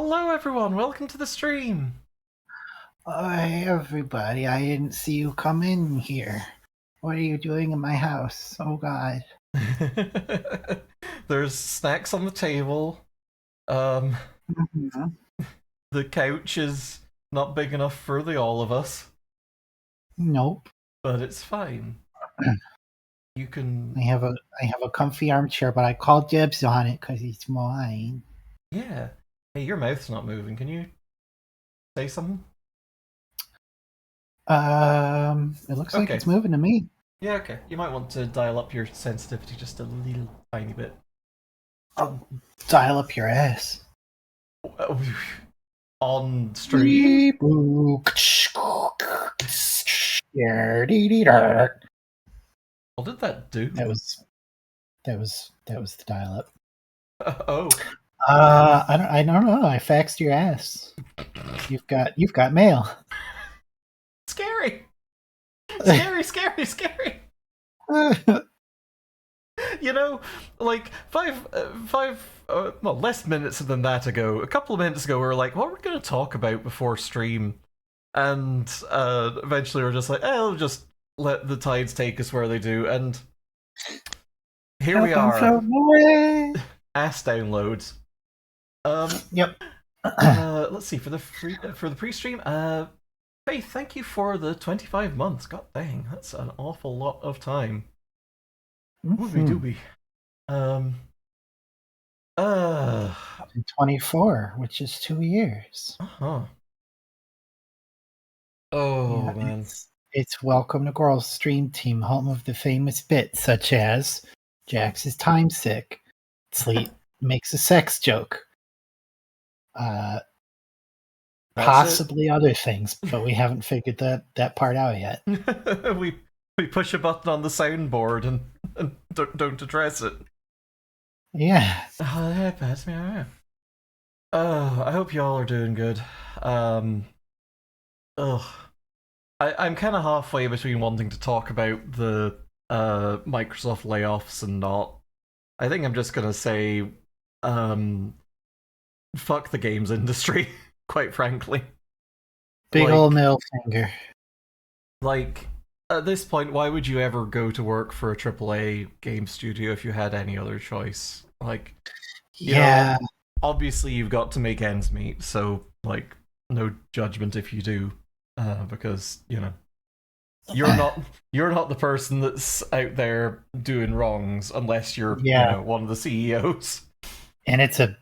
Hello, everyone. Welcome to the stream. Hi, everybody. I didn't see you come in here. What are you doing in my house? Oh, God. There's snacks on the table. Um, Mhm. the couch is not big enough for the all of us, Nope. but it's fine. You can, I have a comfy armchair, but I called dibs on it because it's mine. yeah. Hey, your mouth's not moving. Can you say something? It looks like Okay. it's moving to me. Yeah, okay. You might want to dial up your sensitivity just a little tiny bit. I'll dial up your ass. On stream? Beep, boop. Dee-dee-dar. What did that do? That was the dial up. Oh. I don't know. I faxed your ass. You've got mail. Scary! Scary, scary, scary! You know, like well, less minutes than that ago, a couple of minutes ago, we were like, what are we going to talk about before stream? And eventually we're just like, we'll just let the tides take us where they do. And here we Help, I'm are, floating away. ass downloads. Yep. Let's see, for the pre-stream, Faith, thank you for the 25 months. God dang, that's an awful lot of time. Wooby dooby. Um, 24, which is 2 years. uh-huh. Oh, Yeah, man. it's Welcome to Girls Stream Team, home of the famous bits such as Jax is time sick, Sleet makes a sex joke, possibly other things, but we haven't figured that part out yet. we push a button on the soundboard and don't address it. Yeah. Oh, that's me. I hope y'all are doing good. I'm kind of halfway between wanting to talk about the Microsoft layoffs and not. I think I'm just gonna say, fuck the games industry. Quite frankly, Big like, old middle finger. Like, at this point, why would you ever go to work for a AAA game studio if you had any other choice? Like, you Yeah. know, obviously you've got to make ends meet, so, like, no judgment if you do, because, you're not the person that's out there doing wrongs unless you're, Yeah. one of the CEOs. And it's a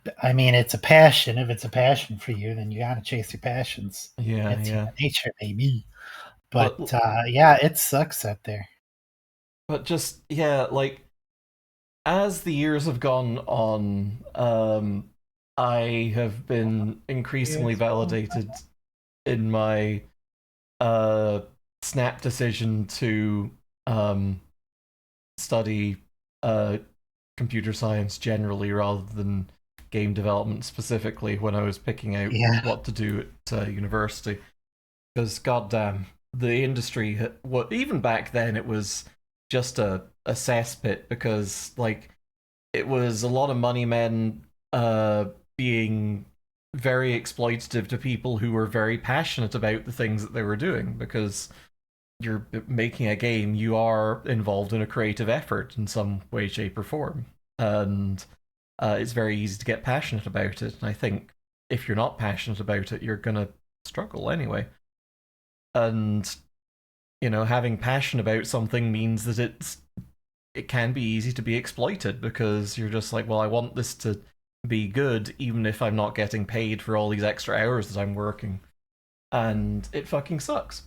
passion. If it's a passion for you, then you gotta chase your passions. Yeah, It's yeah. human nature, baby. But But yeah, it sucks out there. but just yeah, like as the years have gone on, I have been increasingly validated in my snap decision to study computer science generally rather than game development specifically when I was picking out what to do at university. Because goddamn, the industry, what even back then it was just a cesspit because like it was a lot of money men being very exploitative to people who were very passionate about the things that they were doing because you're making a game, you are involved in a creative effort in some way, shape, or form. And it's very easy to get passionate about it. And I think if you're not passionate about it, you're going to struggle anyway. And, having passion about something means that it can be easy to be exploited because you're just like, well, I want this to be good, even if I'm not getting paid for all these extra hours that I'm working. And it fucking sucks.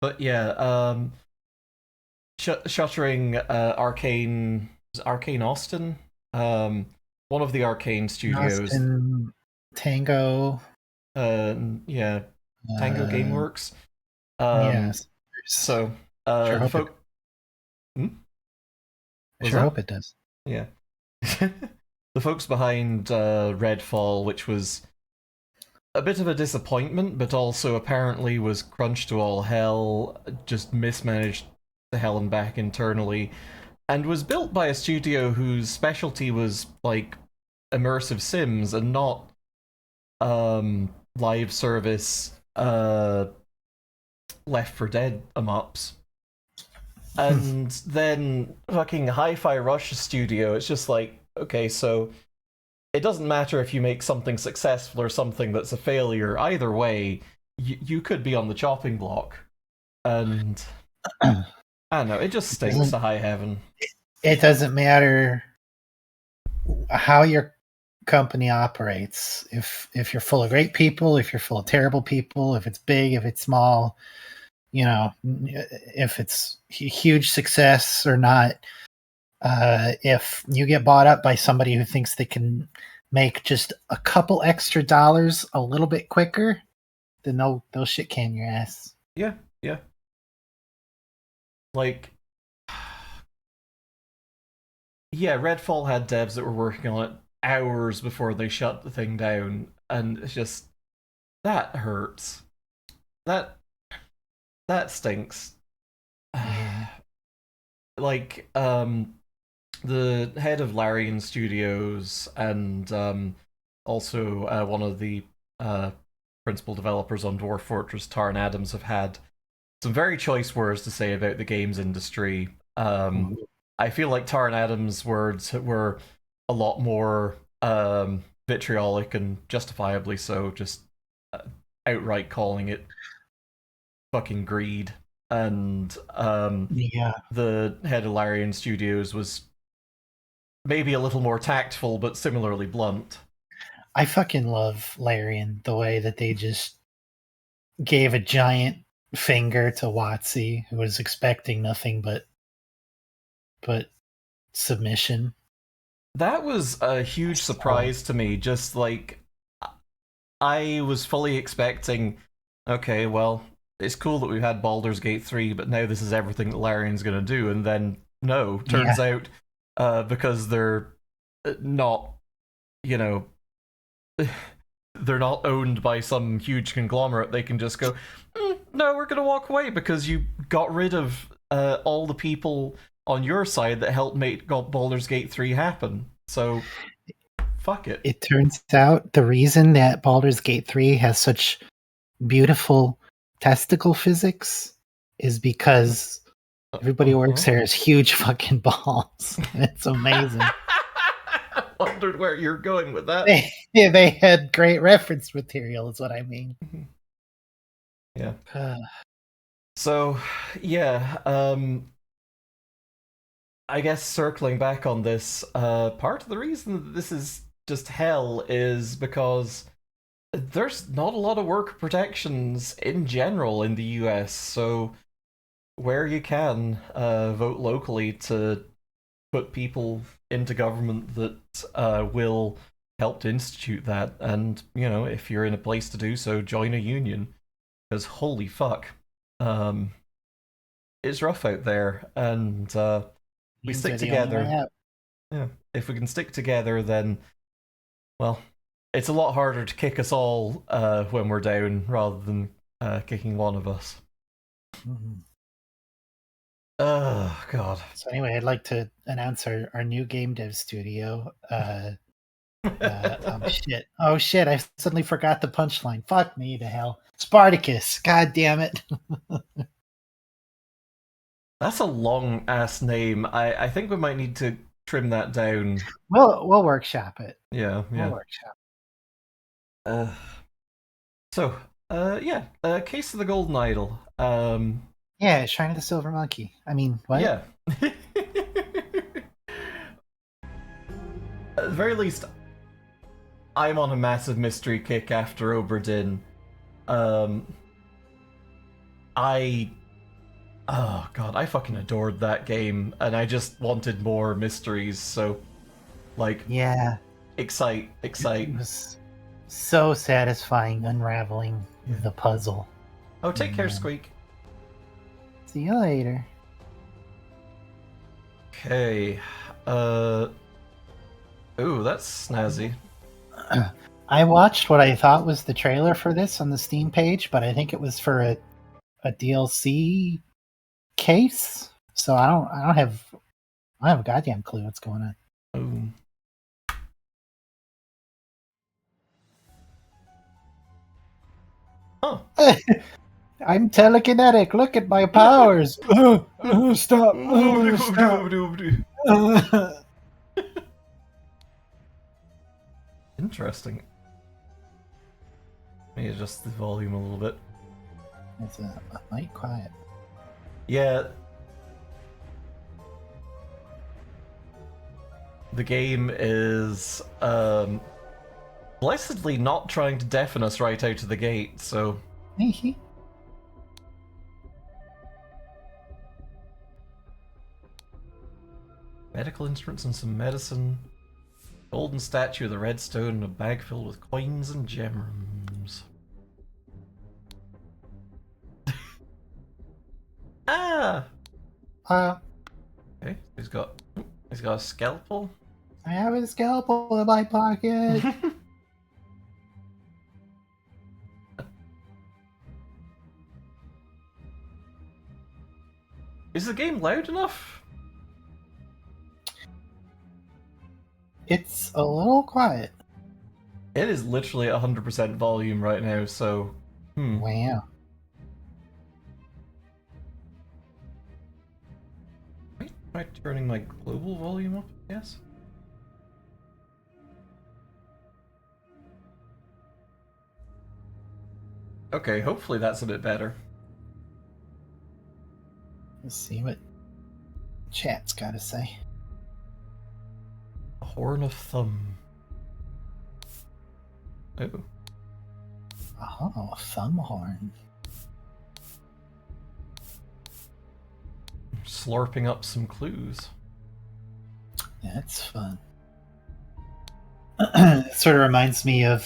But yeah, shuttering Arcane Austin, one of the Arcane studios. Austin, Tango. Yeah, Tango GameWorks. Yes. So, sure hope folk. Hope it does. Yeah. The folks behind Redfall, which was a bit of a disappointment, but also apparently was crunched to all hell, just mismanaged to hell and back internally. and was built by a studio whose specialty was like immersive sims and not live service Left 4 Dead ups. And then fucking Hi-Fi Rush Studio, it's just like, okay, so it doesn't matter if you make something successful or something that's a failure. Either way, you could be on the chopping block. And I don't know, it just stinks to high heaven. It doesn't matter how your company operates. If you're full of great people, if you're full of terrible people, if it's big, if it's small, you know, if it's huge success or not, if you get bought up by somebody who thinks they can make just a couple extra dollars a little bit quicker, then they'll shit can your ass. Yeah. Like, yeah, Redfall had devs that were working on it hours before they shut the thing down, and it's just, that hurts. That stinks. Like, the head of Larian Studios and also one of the principal developers on Dwarf Fortress, Taran Adams, have had some very choice words to say about the games industry. I feel like Taran Adams' words were a lot more vitriolic, and justifiably so, just outright calling it fucking greed. And the head of Larian Studios was maybe a little more tactful, but similarly blunt. I fucking love Larian, the way that they just gave a giant finger to WotC, who was expecting nothing but submission. That was a huge surprise to me. Just like, I was fully expecting, okay, well, it's cool that we've had Baldur's Gate 3, but now this is everything that Larian's going to do. And then, no, turns out, because they're not, you know, they're not owned by some huge conglomerate, they can just go, no, we're going to walk away because you got rid of all the people on your side that helped make Baldur's Gate 3 happen. So, fuck it. It turns out the reason that Baldur's Gate 3 has such beautiful testicle physics is because everybody who works there has huge fucking balls. It's amazing. I wondered where you're going with that. They had great reference material, is what I mean. Yeah. So, yeah, I guess circling back on this, part of the reason that this is just hell is because there's not a lot of worker protections in general in the US, so where you can, vote locally to put people into government that will help to institute that, and, you know, if you're in a place to do so, join a union, because holy fuck, it's rough out there, and we stick together. Yeah, if we can stick together, then, well, it's a lot harder to kick us all when we're down rather than kicking one of us. Oh, God. So anyway, I'd like to announce our new game dev studio. Oh shit, I suddenly forgot the punchline. Fuck me to hell. Spartacus, god damn it. That's a long ass name. I think we might need to trim that down. We'll workshop it. Yeah. We'll workshop. Case of the Golden Idol. Yeah, Shrine of the Silver Monkey. I mean, what? Yeah. At the very least, I'm on a massive mystery kick after Obra Dinn. Oh god, I fucking adored that game, and I just wanted more mysteries, so, like... Yeah. Excite. It was so satisfying unraveling the puzzle. Oh, take care, Squeak. See you later. Okay. Ooh, that's snazzy. I watched what I thought was the trailer for this on the Steam page, but I think it was for a DLC case. So I don't have I have a goddamn clue what's going on. Oh. I'm telekinetic. Look at my powers. Stop. Stop. Interesting. Let me adjust the volume a little bit. It's a light quiet. Yeah. The game is blessedly not trying to deafen us right out of the gate, so... Medical instruments and some medicine. Golden statue of the red stone and a bag filled with coins and gems. Ah! Okay, he's got a scalpel. I have a scalpel in my pocket. Is the game loud enough? It's a little quiet. It is literally 100% volume right now, so... Wow. Am I turning my global volume up? Yes. Okay, hopefully that's a bit better. Let's see what chat's got to say. A horn of thumb. Oh. Oh, a thumb horn. Slurping up some clues. That's fun. It sort of reminds me of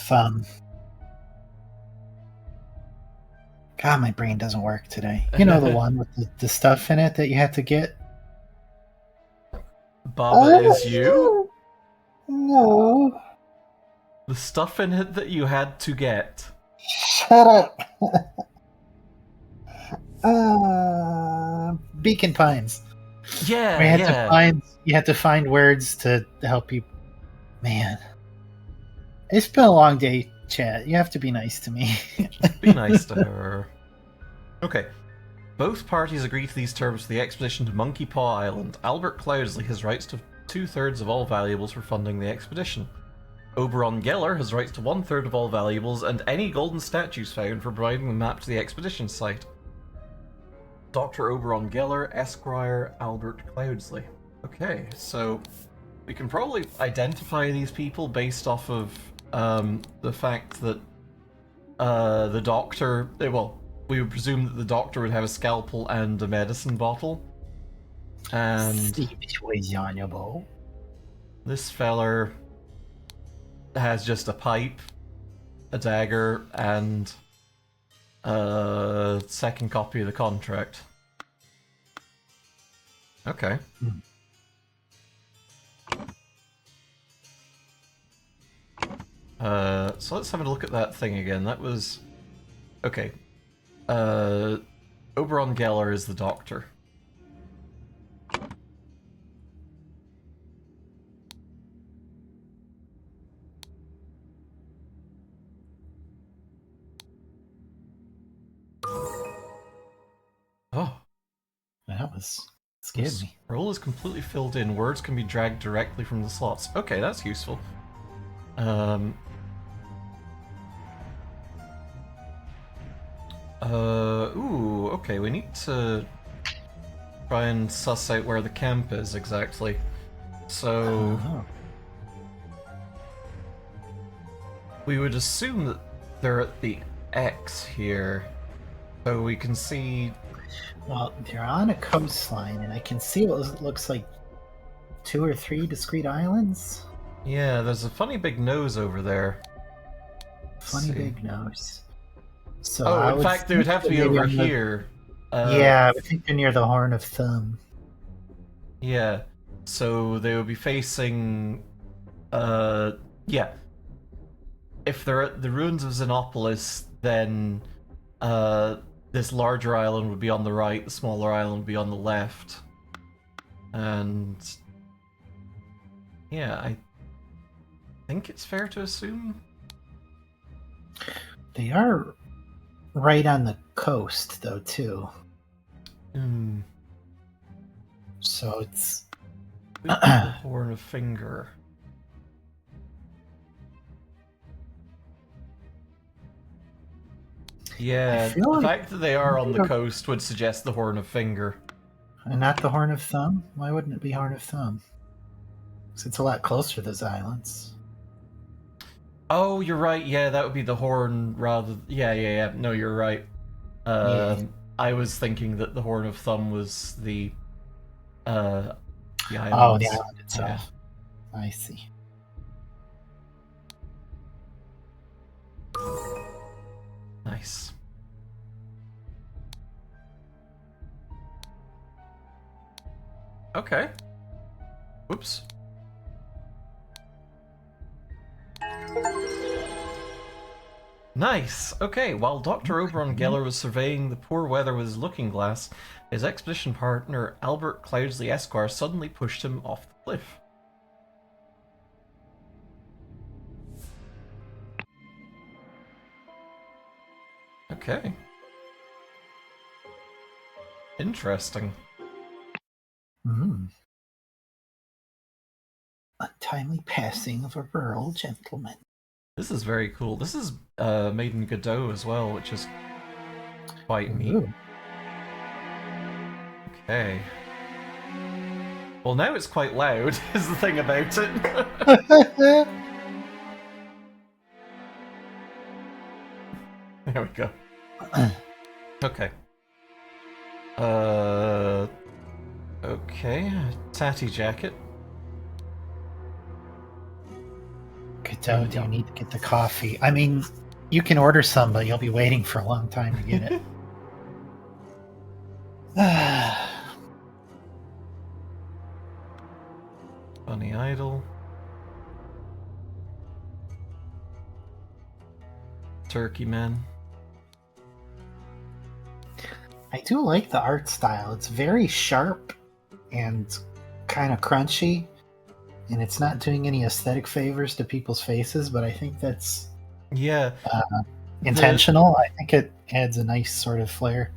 God, my brain doesn't work today. You know the one with the stuff in it that you had to get? Baba Is You? No. The stuff in it that you had to get. Shut up. Beacon Pines. Yeah, You had to find words to help you. Man. It's been a long day, chat. You have to be nice to me. Be nice to her. Okay. Both parties agree to these terms for the expedition to Monkey Paw Island. Albert Cloudsley has rights to 2/3 of all valuables for funding the expedition. Oberon Geller has rights to 1/3 of all valuables and any golden statues found for providing the map to the expedition site. Dr. Oberon Geller, Esquire Albert Cloudsley. Okay, so we can probably identify these people based off of the fact that the doctor... Well, we would presume that the doctor would have a scalpel and a medicine bottle. And this feller has just a pipe, a dagger, and a second copy of the contract. Okay. So let's have a look at that thing again. That was... Okay. Oberon Geller is the doctor. Oh. That was... scared me. Roll is completely filled in. Words can be dragged directly from the slots. Okay, that's useful. Ooh, okay, we need to try and suss out where the camp is exactly. So... we would assume that they're at the X here. So we can see... Well, they're on a coastline, and I can see what looks like 2 or 3 discrete islands. Yeah, there's a funny big nose over there. Funny big nose. So oh, in fact, they would have to be over here. Yeah, I think they're near the Horn of Thumb. Yeah, so they would be facing... yeah. If they're at the ruins of Xenopolis, then this larger island would be on the right, the smaller island would be on the left. And yeah, I think it's fair to assume they are right on the coast, though, too. So it's the Horn of Finger. Yeah, the fact that they are on the coast would suggest the Horn of Finger. And not the Horn of Thumb? Why wouldn't it be Horn of Thumb? Because it's a lot closer to those islands. Oh, you're right. Yeah, that would be the Horn rather... Yeah. No, you're right. I was thinking that the Horn of Thumb was the island. Oh, the island itself. Yeah. I see. Nice. Okay. Whoops. Nice. Okay, while Dr. Oberon Geller was surveying the poor weather with his looking glass, his expedition partner, Albert Cloudsley Esquire, suddenly pushed him off the cliff. Okay. Interesting. Untimely passing of a rural gentleman. This is very cool. This is made in Godot as well, which is quite neat. Okay. Well, now it's quite loud, is the thing about it. There we go. Okay. Okay. Tatty jacket. Godot, do you need to get the coffee? I mean, you can order some, but you'll be waiting for a long time to get it. Funny Idol. Turkey Man. I do like the art style. It's very sharp and kind of crunchy, and it's not doing any aesthetic favors to people's faces, but I think that's intentional. I think it adds a nice sort of flair.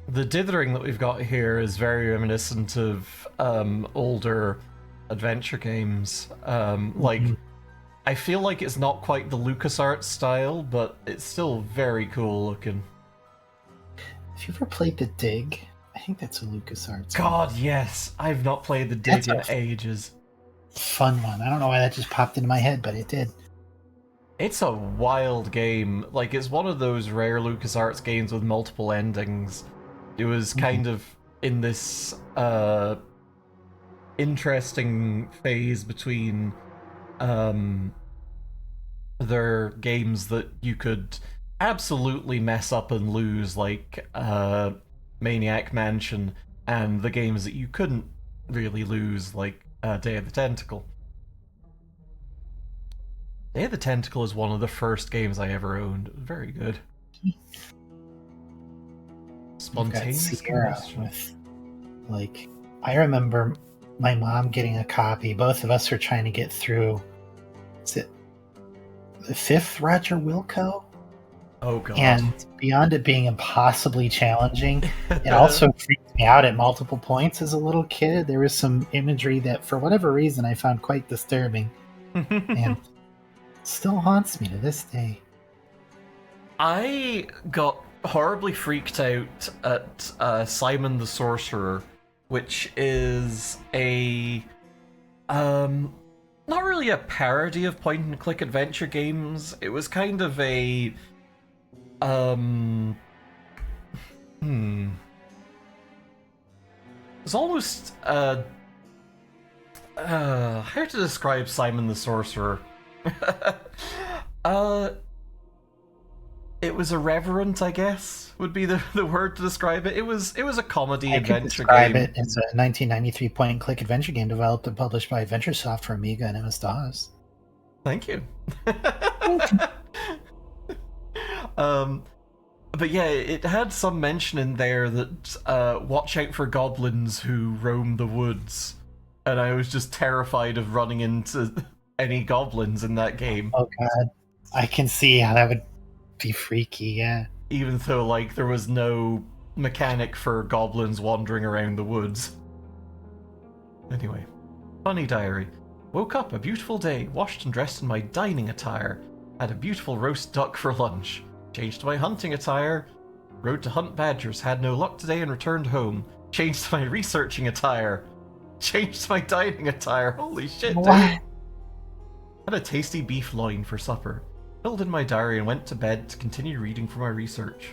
The dithering that we've got here is very reminiscent of older adventure games. Like, I feel like it's not quite the LucasArts style, but it's still very cool looking. Have you ever played The Dig? I think that's a LucasArts God, game. Yes. I've not played The Dig in ages. Fun one. I don't know why that just popped into my head, but it did. It's a wild game. Like, it's one of those rare LucasArts games with multiple endings. It was kind of in this interesting phase between their games that you could absolutely mess up and lose, like Maniac Mansion, and the games that you couldn't really lose, like Day of the Tentacle. Day of the Tentacle is one of the first games I ever owned. It was very good. Spontaneous combustion. Like, I remember my mom getting a copy. Both of us were trying to get through. Is it the 5th Roger Wilco? Oh god. And beyond it being impossibly challenging, it also freaked me out at multiple points as a little kid. There was some imagery that, for whatever reason, I found quite disturbing. And still haunts me to this day. I got horribly freaked out at Simon the Sorcerer, which is a not really a parody of point and click adventure games. It was kind of a it's almost how to describe Simon the Sorcerer? It was irreverent, I guess, would be the word to describe it. It was a comedy adventure game. It as a 1993 point-and-click adventure game developed and published by Adventuresoft for Amiga and MS-DOS. Thank you. But yeah, it had some mention in there that watch out for goblins who roam the woods, and I was just terrified of running into any goblins in that game. Oh god, I can see how that would be freaky. Yeah. Even though like there was no mechanic for goblins wandering around the woods. Anyway, funny diary. Woke up a beautiful day, washed and dressed in my dining attire. Had a beautiful roast duck for lunch. Changed to my hunting attire. Rode to hunt badgers. Had no luck today and returned home. Changed to my researching attire. Changed to my dining attire. Holy shit, dude. Had a tasty beef loin for supper. Filled in my diary and went to bed to continue reading for my research.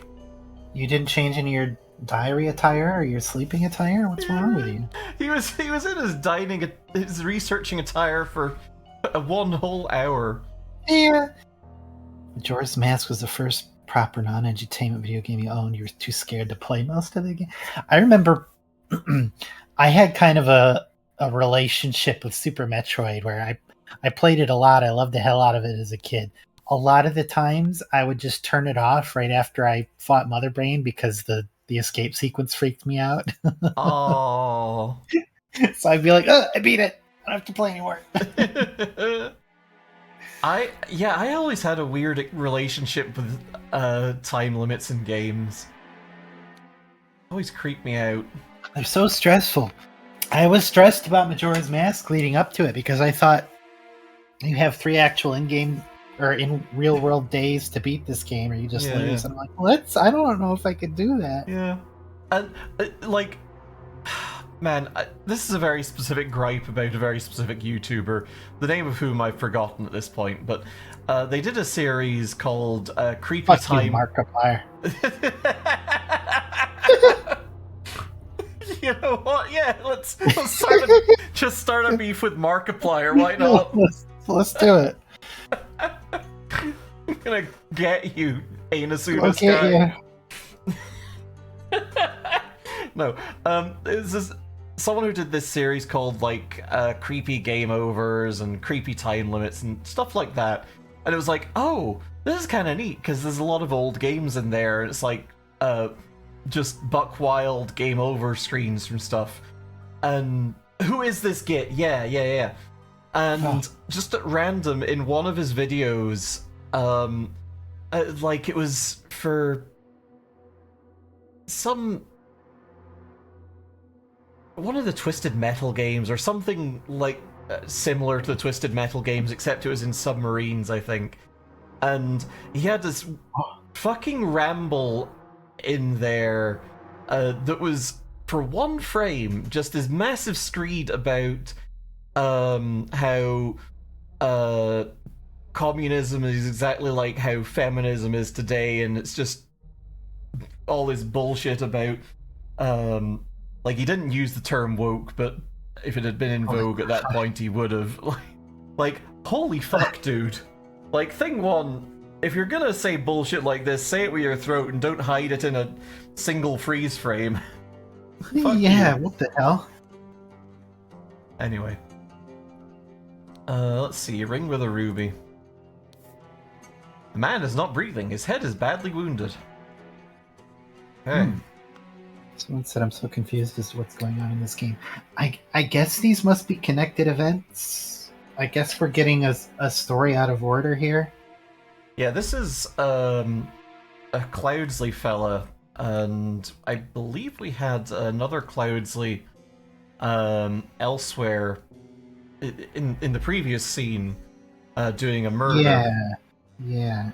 You didn't change any of your diary attire or your sleeping attire? What's wrong with you? He was in his researching attire for 1 whole hour. Yeah. Majora's Mask was the first proper non-edutainment video game you owned. You were too scared to play most of the game. I remember I had kind of a relationship with Super Metroid where I played it a lot. I loved the hell out of it as a kid. A lot of the times I would just turn it off right after I fought Mother Brain because the escape sequence freaked me out. Oh. So I'd be like, oh, I beat it. I don't have to play anymore. I always had a weird relationship with time limits in games. Always creep me out. They're so stressful. I was stressed about Majora's Mask leading up to it because I thought you have 3 actual in-game or in real-world days to beat this game, or you just lose. Yeah. And I'm like, I don't know if I could do that. Yeah, and like, man, this is a very specific gripe about a very specific YouTuber, the name of whom I've forgotten at this point, but they did a series called Creepy Fuck Time. You, Markiplier. You know what? Yeah, let's start a beef with Markiplier. Why not? Let's do it. I'm gonna get you, Anasuna's guy. No, this is someone who did this series called like creepy game overs and creepy time limits and stuff like that, and it was like, oh, this is kind of neat because there's a lot of old games in there. It's like just buck wild game over screens from stuff. And who is this git? Yeah. And just at random in one of his videos, like it was for one of the Twisted Metal games or something like similar to the Twisted Metal games, except it was in submarines, I think. And he had this fucking ramble in there that was, for one frame, just this massive screed about how communism is exactly like how feminism is today, and it's just all this bullshit about like, he didn't use the term woke, but if it had been in vogue at that point he would have. Like, holy fuck, dude. Like, thing one, if you're gonna say bullshit like this, say it with your throat and don't hide it in a single freeze frame. Yeah, what the hell? Anyway. Let's see, ring with a ruby. The man is not breathing. His head is badly wounded. Hey. Someone said I'm so confused as to what's going on in this game. I guess these must be connected events. I guess we're getting a story out of order here. Yeah, this is a Cloudsley fella, and I believe we had another Cloudsley elsewhere in the previous scene doing a murder. Yeah.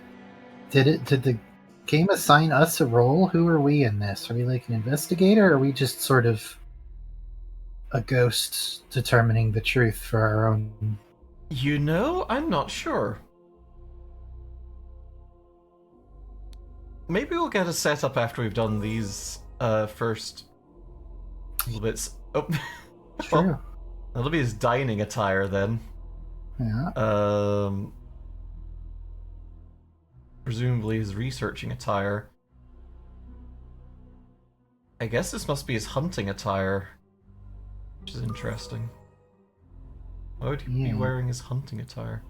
Did the game assign us a role? Who are we in this? Are we like an investigator, or are we just sort of a ghost determining the truth for our own? You know, I'm not sure. Maybe we'll get a setup after we've done these first little bits. Oh, True. Well, that'll be his dining attire then. Yeah. Presumably his researching attire. I guess this must be his hunting attire, which is interesting. Why would he be wearing his hunting attire?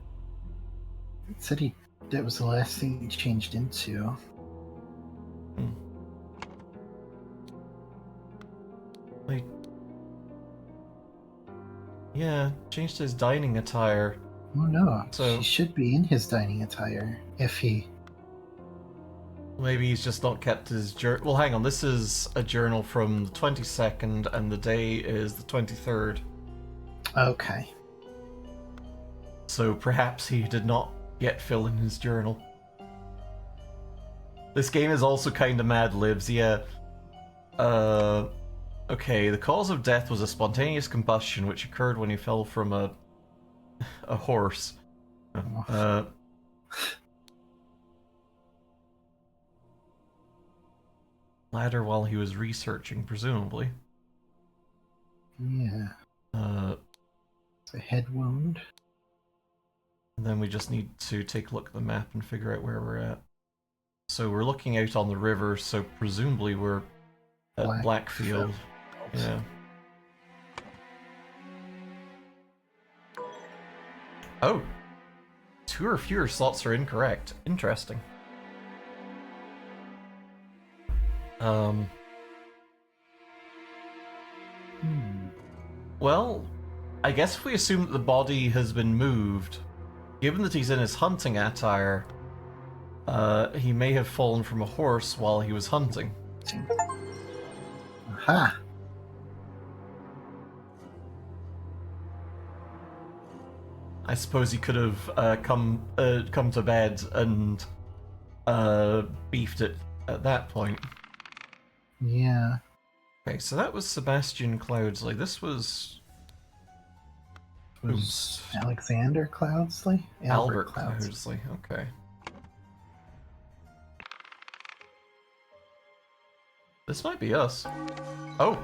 It said that was the last thing he changed into. Like, yeah, changed his dining attire. Oh no, So he should be in his dining attire if he... Maybe he's just not kept his journal. Well, hang on, this is a journal from the 22nd and the day is the 23rd. Okay. So perhaps he did not yet fill in his journal. This game is also kind of Mad Libs, yeah. Okay, the cause of death was a spontaneous combustion which occurred when he fell from a horse. Ladder while he was researching, presumably. Yeah. It's a head wound. And then we just need to take a look at the map and figure out where we're at. So we're looking out on the river, so presumably we're at Blackfield. Yeah. Oh! 2 or fewer slots are incorrect. Interesting. Well, I guess if we assume that the body has been moved, given that he's in his hunting attire, he may have fallen from a horse while he was hunting. Aha! I suppose he could have come to bed and beefed it at that point. Yeah. Okay, so that was Sebastian Cloudsley. This was Alexander Cloudsley? Albert Cloudsley. Okay. This might be us. Oh.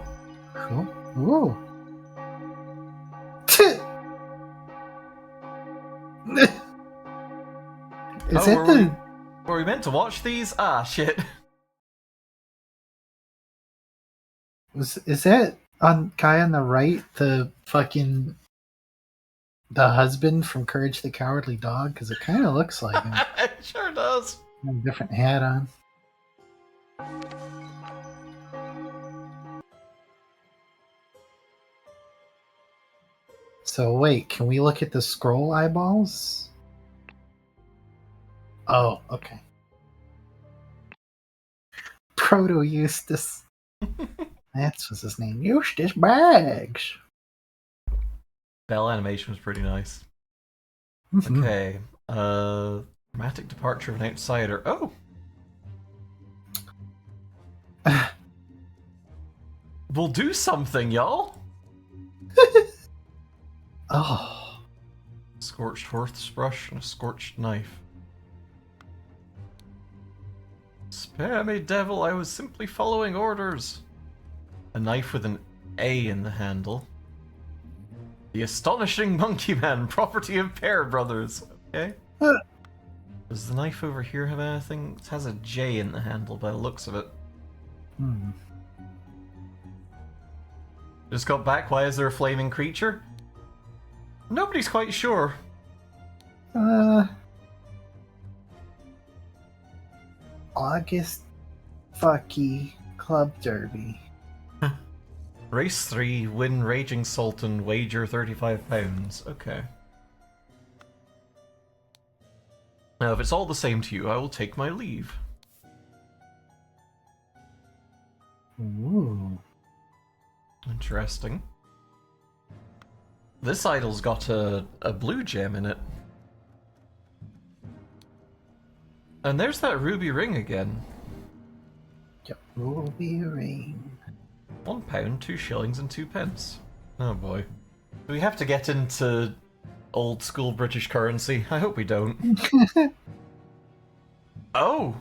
Cool. Ooh. Is it the... Were we meant to watch these? Ah, shit. Is that guy on the right the fucking... the husband from Courage the Cowardly Dog? Because it kind of looks like him. It sure does. A different hat on. So wait, can we look at the scroll eyeballs? Oh, okay. Proto Eustace. That's what's his name. Eustace Baggs. Bell animation was pretty nice. Mm-hmm. Okay. Dramatic departure of an outsider. Oh! We'll do something, y'all! Oh. Scorched horse brush and a scorched knife. Spare me, devil, I was simply following orders. A knife with an A in the handle. The Astonishing Monkey Man, property of Pear Brothers. Okay. Does the knife over here have anything? It has a J in the handle by the looks of it. Just got back, why is there a flaming creature? Nobody's quite sure. August Fucky Club Derby. Race 3, win Raging Sultan, wager £35. Okay. Now, if it's all the same to you, I will take my leave. Ooh. Interesting. This idol's got a blue gem in it. And there's that ruby ring again. Yep, ruby ring. £1, 2 shillings and 2 pence. Oh boy. Do we have to get into old school British currency? I hope we don't. Oh!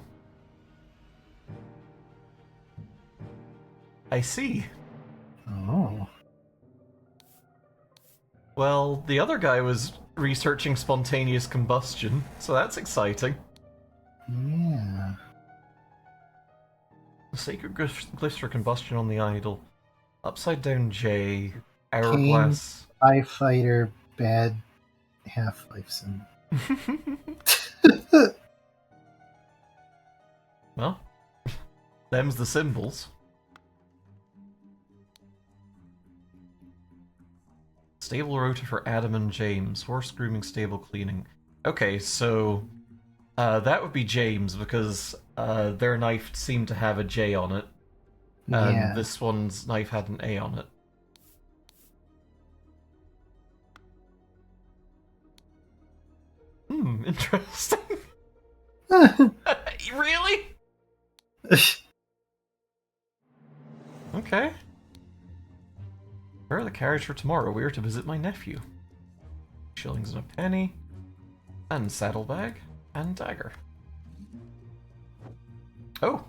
I see. Oh. Well, the other guy was researching spontaneous combustion, so that's exciting. Yeah. The sacred glyphs for combustion on the idol. Upside down J. Hourglass. Eye fighter, bad Half-Life sim. Well, Them's the symbols. Stable rota for Adam and James. Horse grooming, stable cleaning. Okay, so that would be James because their knife seemed to have a J on it. And this one's knife had an A on it. Interesting. Really? Okay. Where are the carriage for tomorrow? We are to visit my nephew. Shillings and a penny. And saddlebag. And dagger. Oh!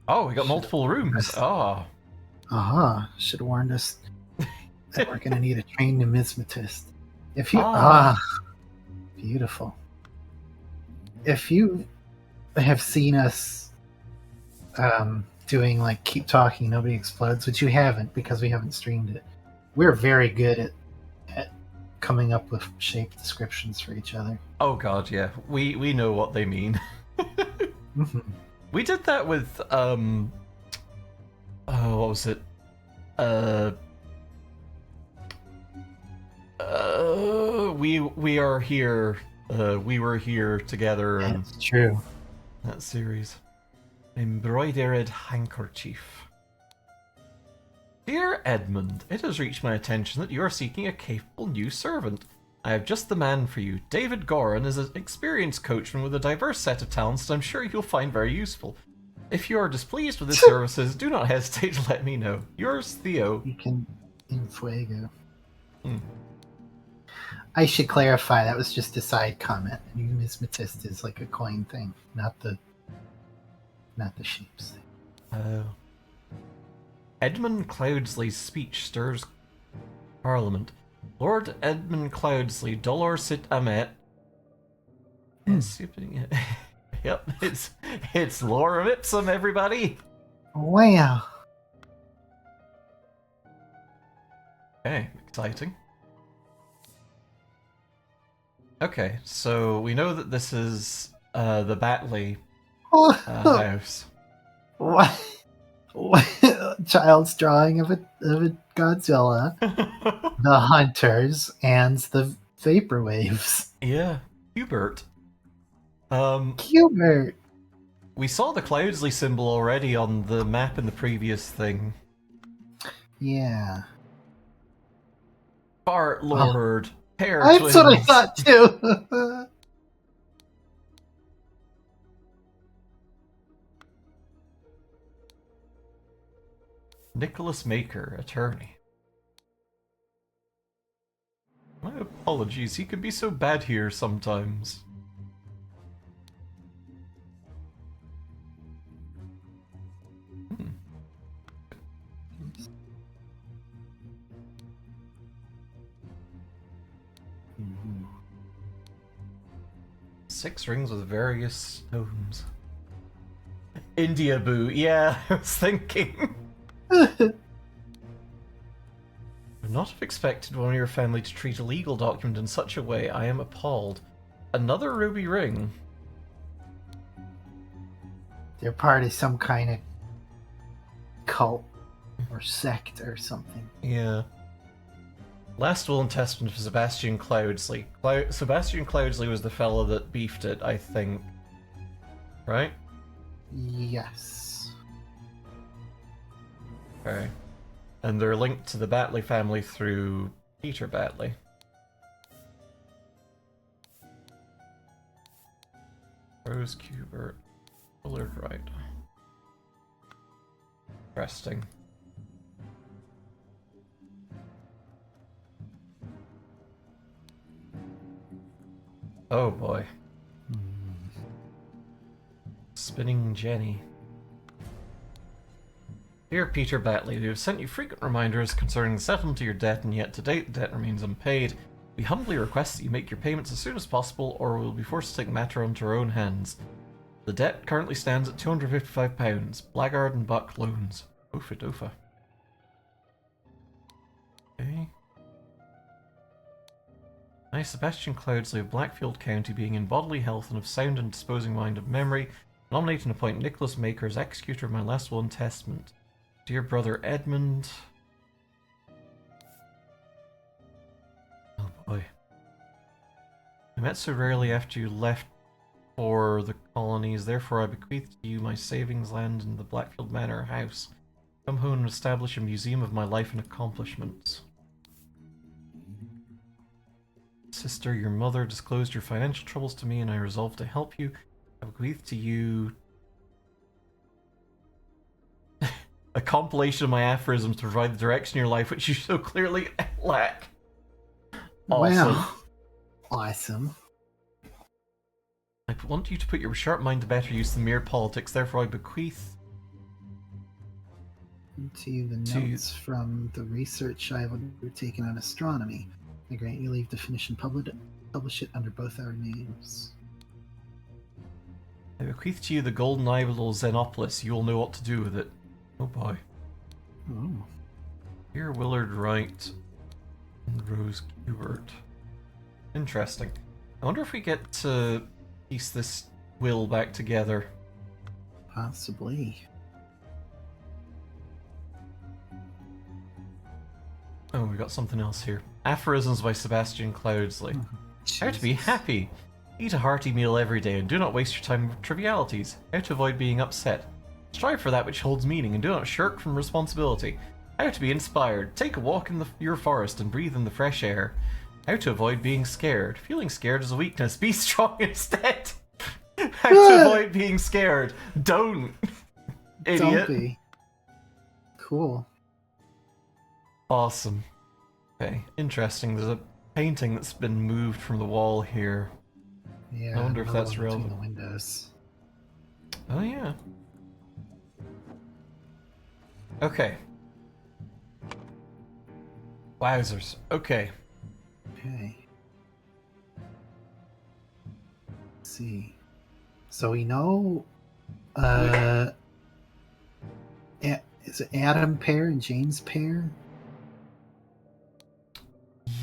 Oh, we got multiple rooms. Ah. Should have warned us that we're going to need a trained numismatist. If you... Beautiful. If you have seen us doing like Keep Talking, Nobody Explodes, which you haven't because we haven't streamed it, we're very good at coming up with shape descriptions for each other. Oh god, yeah. We know what they mean. Mm-hmm. We did that with what was it? We are here. We were here together. That's true. That series. Embroidered handkerchief. Dear Edmund, it has reached my attention that you are seeking a capable new servant. I have just the man for you. David Goran is an experienced coachman with a diverse set of talents that I'm sure you'll find very useful. If you are displeased with his services, do not hesitate to let me know. Yours, Theo. You can in fuego. I should clarify that was just a side comment. Numismatist is like a coin thing, not the sheep's thing. Edmund Cloudsley's speech stirs Parliament. Lord Edmund Cloudsley, Dolor Sit Amet. Yep, it's Lorem Ipsum, everybody. Wow. Okay, exciting. Okay, so we know that this is the Batley house. What? Child's drawing of a Godzilla, the hunters, and the vaporwaves. Yeah, Hubert. Hubert. We saw the Cloudsley symbol already on the map in the previous thing. Yeah. Bart Lord. Pair That's twins. what I thought too. Nicholas Maker, attorney. My apologies, he can be so bad here sometimes. Six rings with various stones. India Boo, yeah, I was thinking. Would not have expected one of your family to treat a legal document in such a way. I am appalled. Another ruby ring. They're part of some kind of cult or sect or something. Yeah. Last will and testament for Sebastian Cloudsley. Sebastian Cloudsley was the fellow that beefed it, I think. Right? Yes. Okay. And they're linked to the Batley family through Peter Batley. Rose Cubert. Willard Wright. Interesting. Oh boy. Spinning Jenny. Dear Peter Batley, we have sent you frequent reminders concerning the settlement of your debt, and yet to date the debt remains unpaid. We humbly request that you make your payments as soon as possible, or we will be forced to take the matter into our own hands. The debt currently stands at £255. Blackguard and Buck loans. Oofa doofa. Okay. I, Sebastian Cloudsley of Blackfield County, being in bodily health and of sound and disposing mind of memory, Nominate and appoint Nicholas Maker as executor of my last will and testament. Dear brother Edmund. Oh boy. I met so rarely after you left for the colonies, therefore I bequeath to you my savings land in the Blackfield Manor house. Come home and establish a museum of my life and accomplishments. Sister, your mother disclosed your financial troubles to me and I resolved to help you. I bequeath to you a compilation of my aphorisms to provide the direction in your life which you so clearly lack. Awesome. Wow. Awesome. I want you to put your sharp mind to better use than mere politics, therefore I bequeath to you the notes from the research I have undertaken on astronomy. I grant you leave to finish and publish it under both our names. I bequeath to you the golden idol Xenopolis. You will know what to do with it. Oh boy. Oh. Dear Willard Wright and Rose Kubert. Interesting. I wonder if we get to piece this will back together. Possibly. Oh, we got something else here. Aphorisms by Sebastian Cloudsley. How to be happy. Eat a hearty meal every day and do not waste your time with trivialities. How to avoid being upset. Strive for that which holds meaning and do not shirk from responsibility. How to be inspired. Take a walk in your forest and breathe in the fresh air. How to avoid being scared. Feeling scared is a weakness. Be strong instead. How to avoid being scared. Don't. Idiot. Don't be. Cool. Awesome. Okay, interesting. There's a painting that's been moved from the wall here. Yeah, I wonder if that's relevant. The windows. Oh yeah. Okay. Wowzers. Okay. Okay. Let's see. So we know is it Adam Pear and James Pear?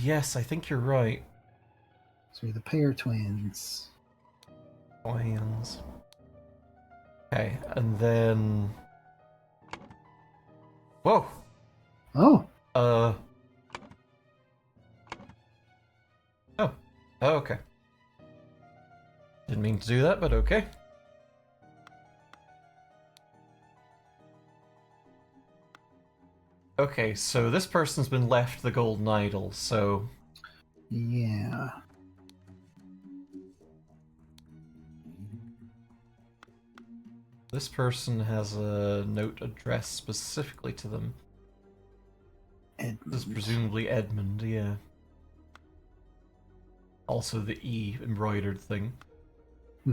Yes, I think you're right. So we're the Pear twins. Twins. Okay, and then... Whoa! Oh! Oh. Oh, okay. Didn't mean to do that, but okay. Okay, so this person's been left the golden idol, so... Yeah. This person has a note addressed specifically to them. Edmund. This is presumably Edmund, yeah. Also the E embroidered thing.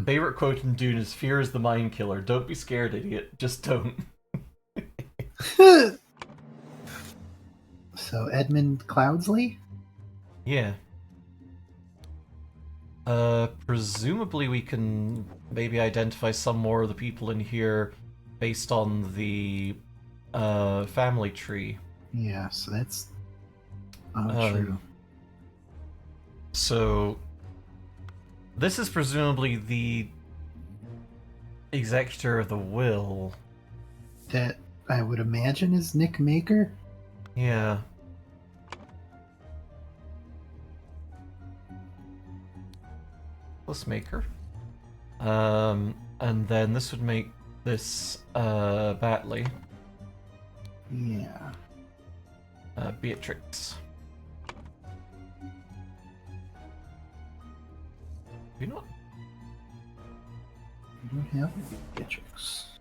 Favorite quote in Dune is, "Fear is the mind killer. Don't be scared, idiot. Just don't." So Edmund Cloudsley? Yeah. Presumably we can maybe identify some more of the people in here based on the family tree. Yeah, so that's true. So this is presumably the executor of the will. That I would imagine is Nick Maker? Yeah. Let's make her. And then this would make this Batley. Yeah. Beatrix. Do you not? We don't have Beatrix.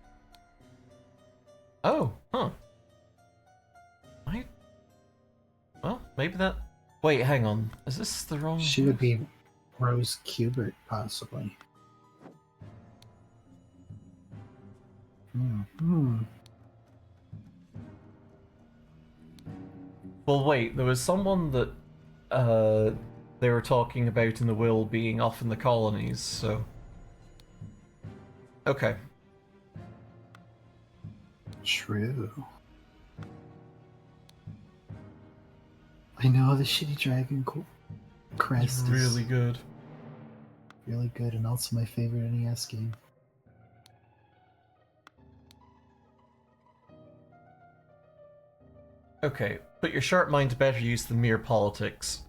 Oh, huh. Well, maybe that... Wait, hang on. Is this the wrong... She would be Rose Kubert, possibly. Well, wait, there was someone that they were talking about in the will being off in the colonies, so... Okay. True. I know the shitty dragon crest is really good. Really good, and also my favorite NES game. Okay, put your sharp mind to better use than mere politics.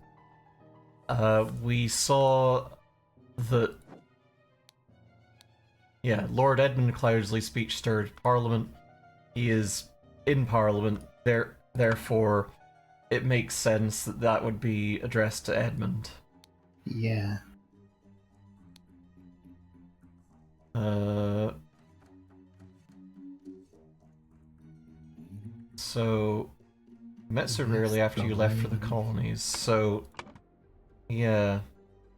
We saw that... Yeah, Lord Edmund Cloudsley's speech stirred Parliament. He is in Parliament, therefore it makes sense that that would be addressed to Edmund. Yeah. So, met so rarely after you left for the colonies, so... Yeah.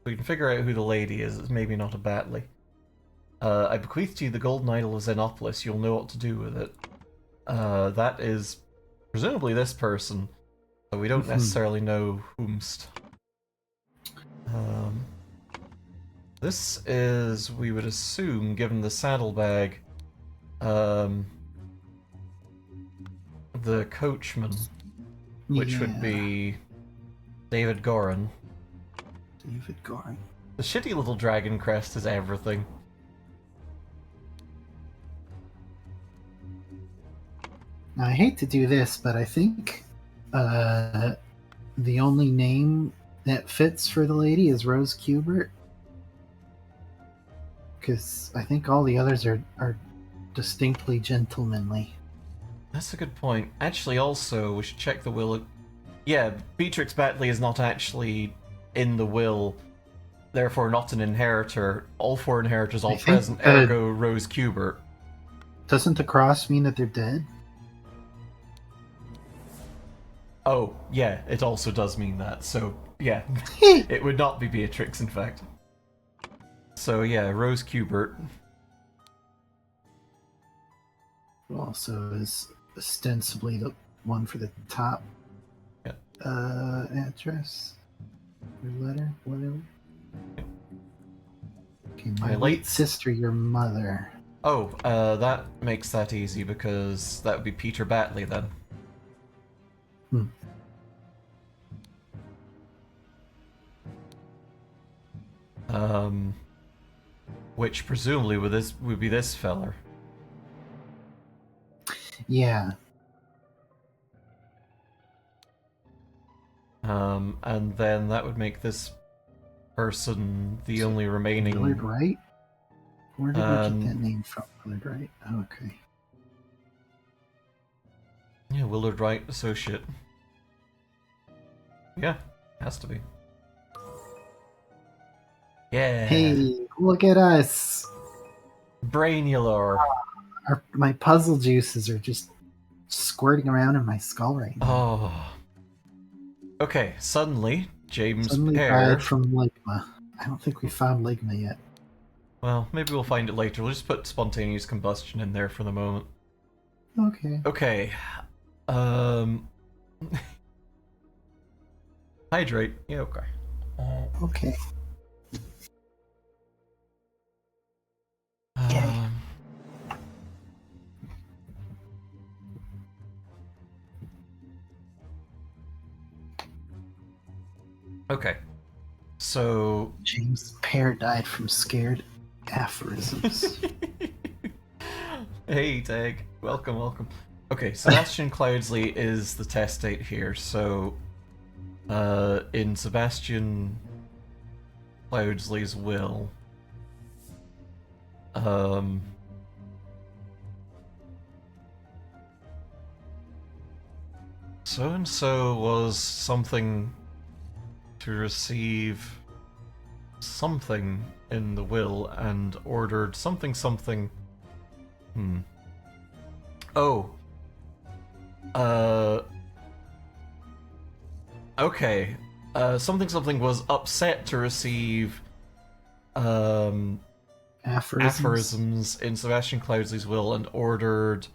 We can figure out who the lady is, it's maybe not a Batley. I bequeath to you the golden idol of Xenopolis, you'll know what to do with it. That is presumably this person, but we don't necessarily know whomst. This is, we would assume, given the saddlebag, the coachman, which would be David Goran. David Goran. The shitty little dragon crest is everything. Now, I hate to do this, but I think the only name that fits for the lady is Rose Kubert. Because I think all the others are distinctly gentlemanly. That's a good point. Actually, also, we should check the will. Yeah, Beatrix Batley is not actually in the will, therefore not an inheritor. All 4 inheritors all present, ergo Rose Kubert. Doesn't the cross mean that they're dead? Oh, yeah, it also does mean that. So, yeah, it would not be Beatrix, in fact. So, yeah, Rose Kubert. Also is ostensibly the one for the top address or letter, whatever. Okay, my late sister, your mother. Oh, that makes that easy because that would be Peter Batley then. Which presumably would be this feller. Yeah. And then that would make this person the only remaining... Willard Wright? Where did we get that name from? Willard Wright? Oh, okay. Yeah, Willard Wright, associate. Yeah, has to be. Yeah. Hey, look at us. Brainulor. My puzzle juices are just squirting around in my skull right now. Oh. Okay, suddenly, James Pear died from Ligma. I don't think we found Ligma yet. Well, maybe we'll find it later. We'll just put spontaneous combustion in there for the moment. Okay. Okay. Hydrate. Yeah, okay. Okay. Okay. So James Pear died from scared aphorisms. Hey, Tag. Welcome, welcome. Okay, Sebastian Cloudsley is the testate here, so in Sebastian Cloudsley's will, so-and-so was something to receive something in the will and ordered something. Oh. Okay. Something was upset to receive aphorisms in Sebastian Cloudsley's will and ordered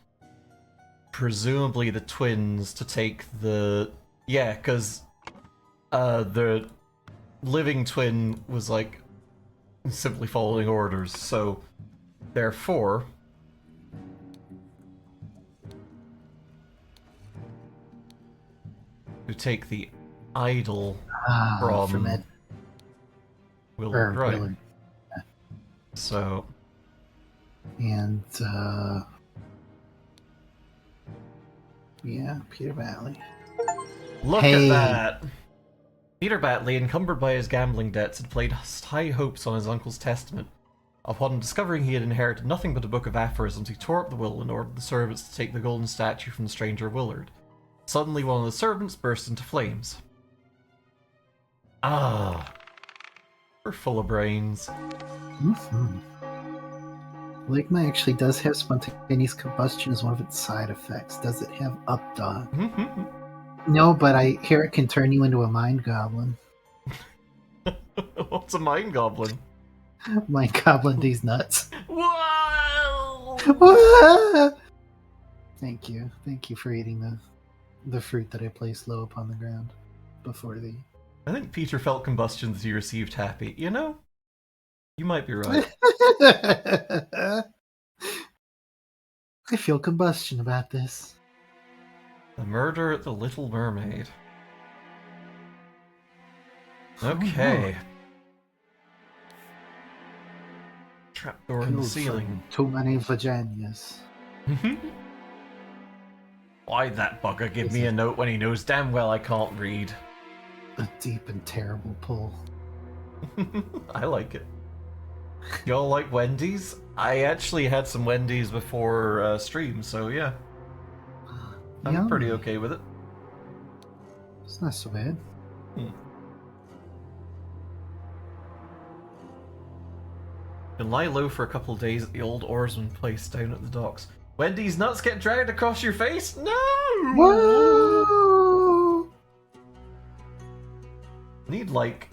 presumably the twins to take the... Yeah, because the living twin was like simply following orders, so therefore to take the idol from Ed. Willard Wright. So and Yeah, Peter Batley. Look at that! Peter Batley, encumbered by his gambling debts, had placed high hopes on his uncle's testament. Upon discovering he had inherited nothing but a book of aphorisms, he tore up the will and ordered the servants to take the golden statue from the stranger Willard. Suddenly, one of the servants burst into flames. Ah, we're full of brains. Mm-hmm. Ligma actually does have spontaneous combustion as one of its side effects. Does it have updog? No, but I hear it can turn you into a mind goblin. What's a mind goblin? Mind goblin these nuts. Whoa! Thank you for eating the fruit that I placed low upon the ground before the... I think Peter felt combustion as he received happy. You know? You might be right. I feel combustion about this. The murder at the Little Mermaid. Okay. Trapdoor in the ceiling. Too many vaginas. Why'd that bugger give me a note when he knows damn well I can't read? A deep and terrible pull. I like it. Y'all like Wendy's? I actually had some Wendy's before stream, so yeah. I'm pretty okay with it. It's not so bad. Can lie low for a couple of days at the old oarsman place down at the docks. Wendy's nuts get dragged across your face? No! Whoa! Need, like,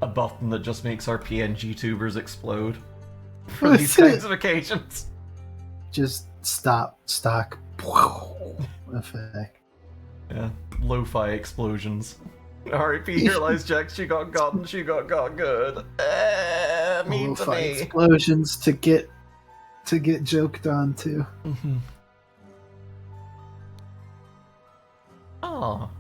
a button that just makes our PNG tubers explode for these kinds of occasions. Just stock effect. Yeah, lo-fi explosions. R.I.P. Here lies Jack, she got good. Mean to me. Explosions to get joked on to. Oh.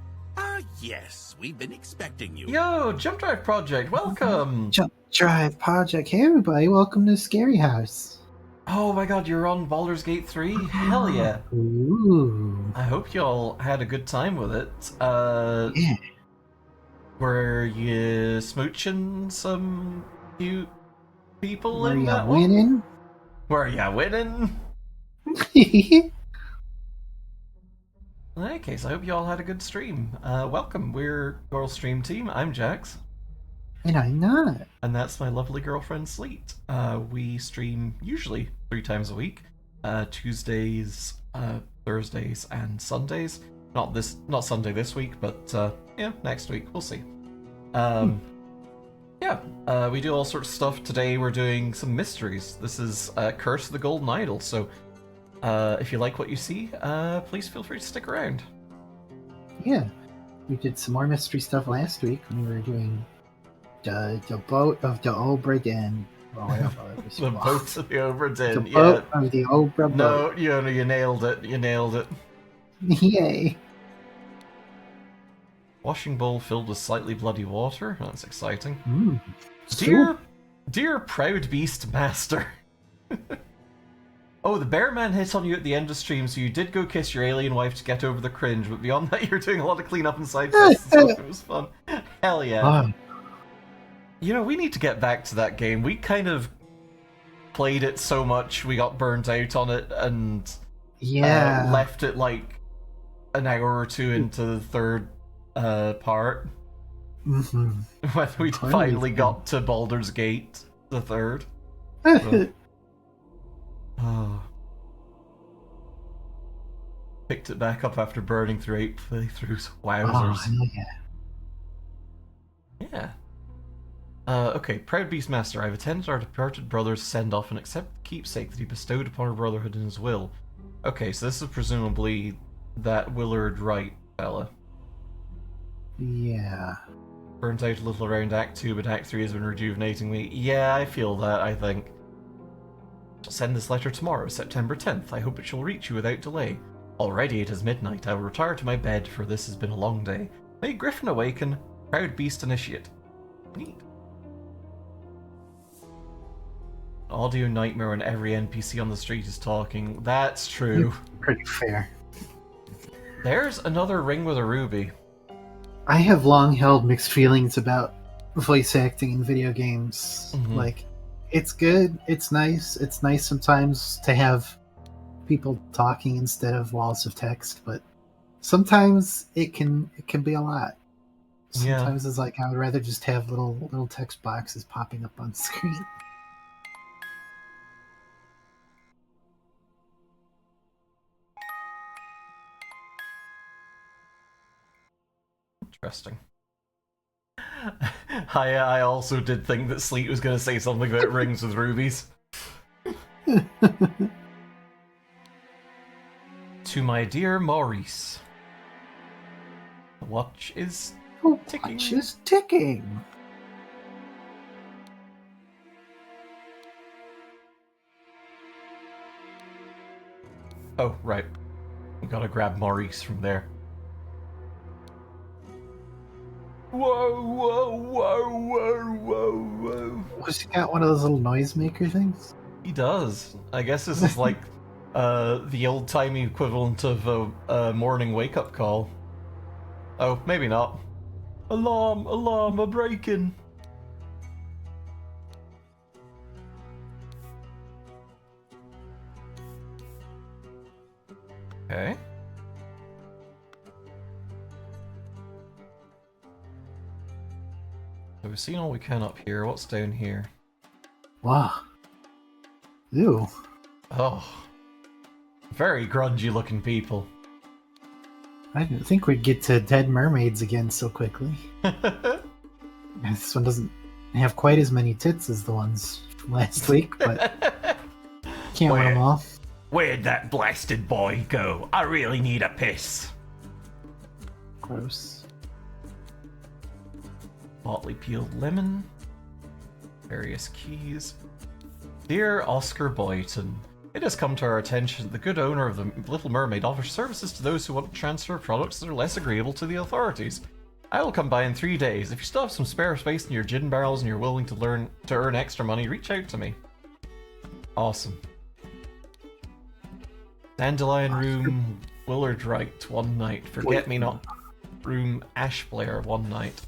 Yes, we've been expecting you. Yo, Jump Drive Project, welcome! Jump Drive Project, hey everybody, welcome to Scary House. Oh my god, you're on Baldur's Gate 3? Hell yeah. Ooh. I hope y'all had a good time with it. Yeah. Were you smooching some cute people in that winning? one? Were ya winning? In any case, I hope you all had a good stream. Welcome, we're Girl Stream Team. I'm Jax. And I'm not. And that's my lovely girlfriend Sleet. We stream usually 3 times a week. Tuesdays, Thursdays, and Sundays. Not Sunday this week, but yeah, next week. We'll see. Yeah, we do all sorts of stuff. Today we're doing some mysteries. This is Curse of the Golden Idol, so if you like what you see, please feel free to stick around. Yeah, we did some more mystery stuff last week when we were doing the boat of the Obra Dinn. The boat of the Obra Dinn. The boat of the Obra boat. No, you nailed it. You nailed it. Yay. Washing bowl filled with slightly bloody water. That's exciting. Dear proud beast master. Oh, the bear man hit on you at the end of stream, so you did go kiss your alien wife to get over the cringe, but beyond that you're doing a lot of cleanup and side quests and stuff. It was fun. Hell yeah. You know, we need to get back to that game. We kind of played it so much, we got burnt out on it, and left it like an hour or two into the third part. When we finally got to Baldur's Gate, the third. Picked it back up after burning through 8 playthroughs. Wowzers. Yeah. Okay, Proud Beastmaster, I've attended our departed brother's send-off and accept the keepsake that he bestowed upon our brotherhood in his will. Okay, so this is presumably that Willard Wright fella. Yeah. Burnt out a little around Act 2, but Act 3 has been rejuvenating me. Yeah, I feel that, I think. I'll send this letter tomorrow, September 10th. I hope it shall reach you without delay. Already it is midnight. I will retire to my bed, for this has been a long day. May Griffin awaken. Proud Beast Initiate. Neat. Audio nightmare when every NPC on the street is talking. That's true. Pretty fair. There's another ring with a ruby. I have long held mixed feelings about voice acting in video games. Mhm. Like, it's good, it's nice sometimes to have people talking instead of walls of text, but sometimes it can be a lot. Sometimes it's like I would rather just have little text boxes popping up on screen. Interesting. I also did think that Sleet was going to say something about rings with rubies. To my dear Maurice. The watch is ticking. Watch is ticking. Oh, right. We gotta grab Maurice from there. Whoa, whoa, whoa, whoa, whoa, whoa. Was he got one of those little noisemaker things? He does. I guess this is like the old-timey equivalent of a morning wake-up call. Oh, maybe not. Alarm, alarm, a break-in. Okay. So we've seen all we can up here. What's down here? Wow. Ew. Oh. Very grungy looking people. I didn't think we'd get to dead mermaids again so quickly. This one doesn't have quite as many tits as the ones from last week, but can't win them all. Where'd that blasted boy go? I really need a piss. Gross. Hotly peeled lemon. Various keys. Dear Oscar Boyton, it has come to our attention that the good owner of the Little Mermaid offers services to those who want to transfer products that are less agreeable to the authorities. I will come by in 3 days. If you still have some spare space in your gin barrels and you're willing to earn extra money, reach out to me. Awesome. Dandelion Room, Willard Wright, 1 night. Forget Me Not Room, Ash Blair, 1 night.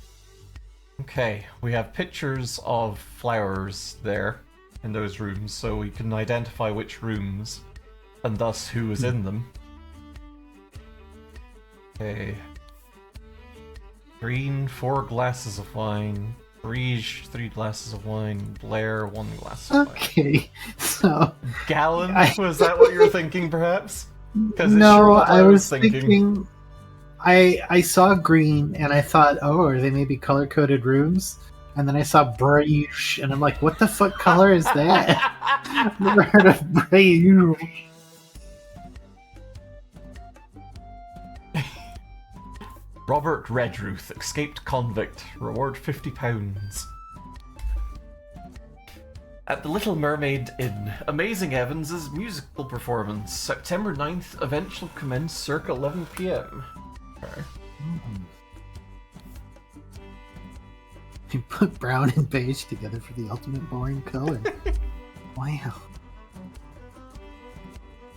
Okay, we have pictures of flowers there in those rooms, so we can identify which rooms, and thus who is in them. Okay. Green, 4 glasses of wine. Briege, 3 glasses of wine. Blair, 1 glass of wine. Okay, so... Gallon? Was that what you were thinking, perhaps? No, I was thinking... I saw green, and I thought, oh, are they maybe color-coded rooms? And then I saw Briege, and I'm like, what the fuck color is that? I've never heard of Briege. Robert Redruth, escaped convict. Reward £50. At the Little Mermaid Inn, Amazing Evans' musical performance. September 9th, event shall commence circa 11 p.m. Okay. You put brown and beige together for the ultimate boring color. Wow.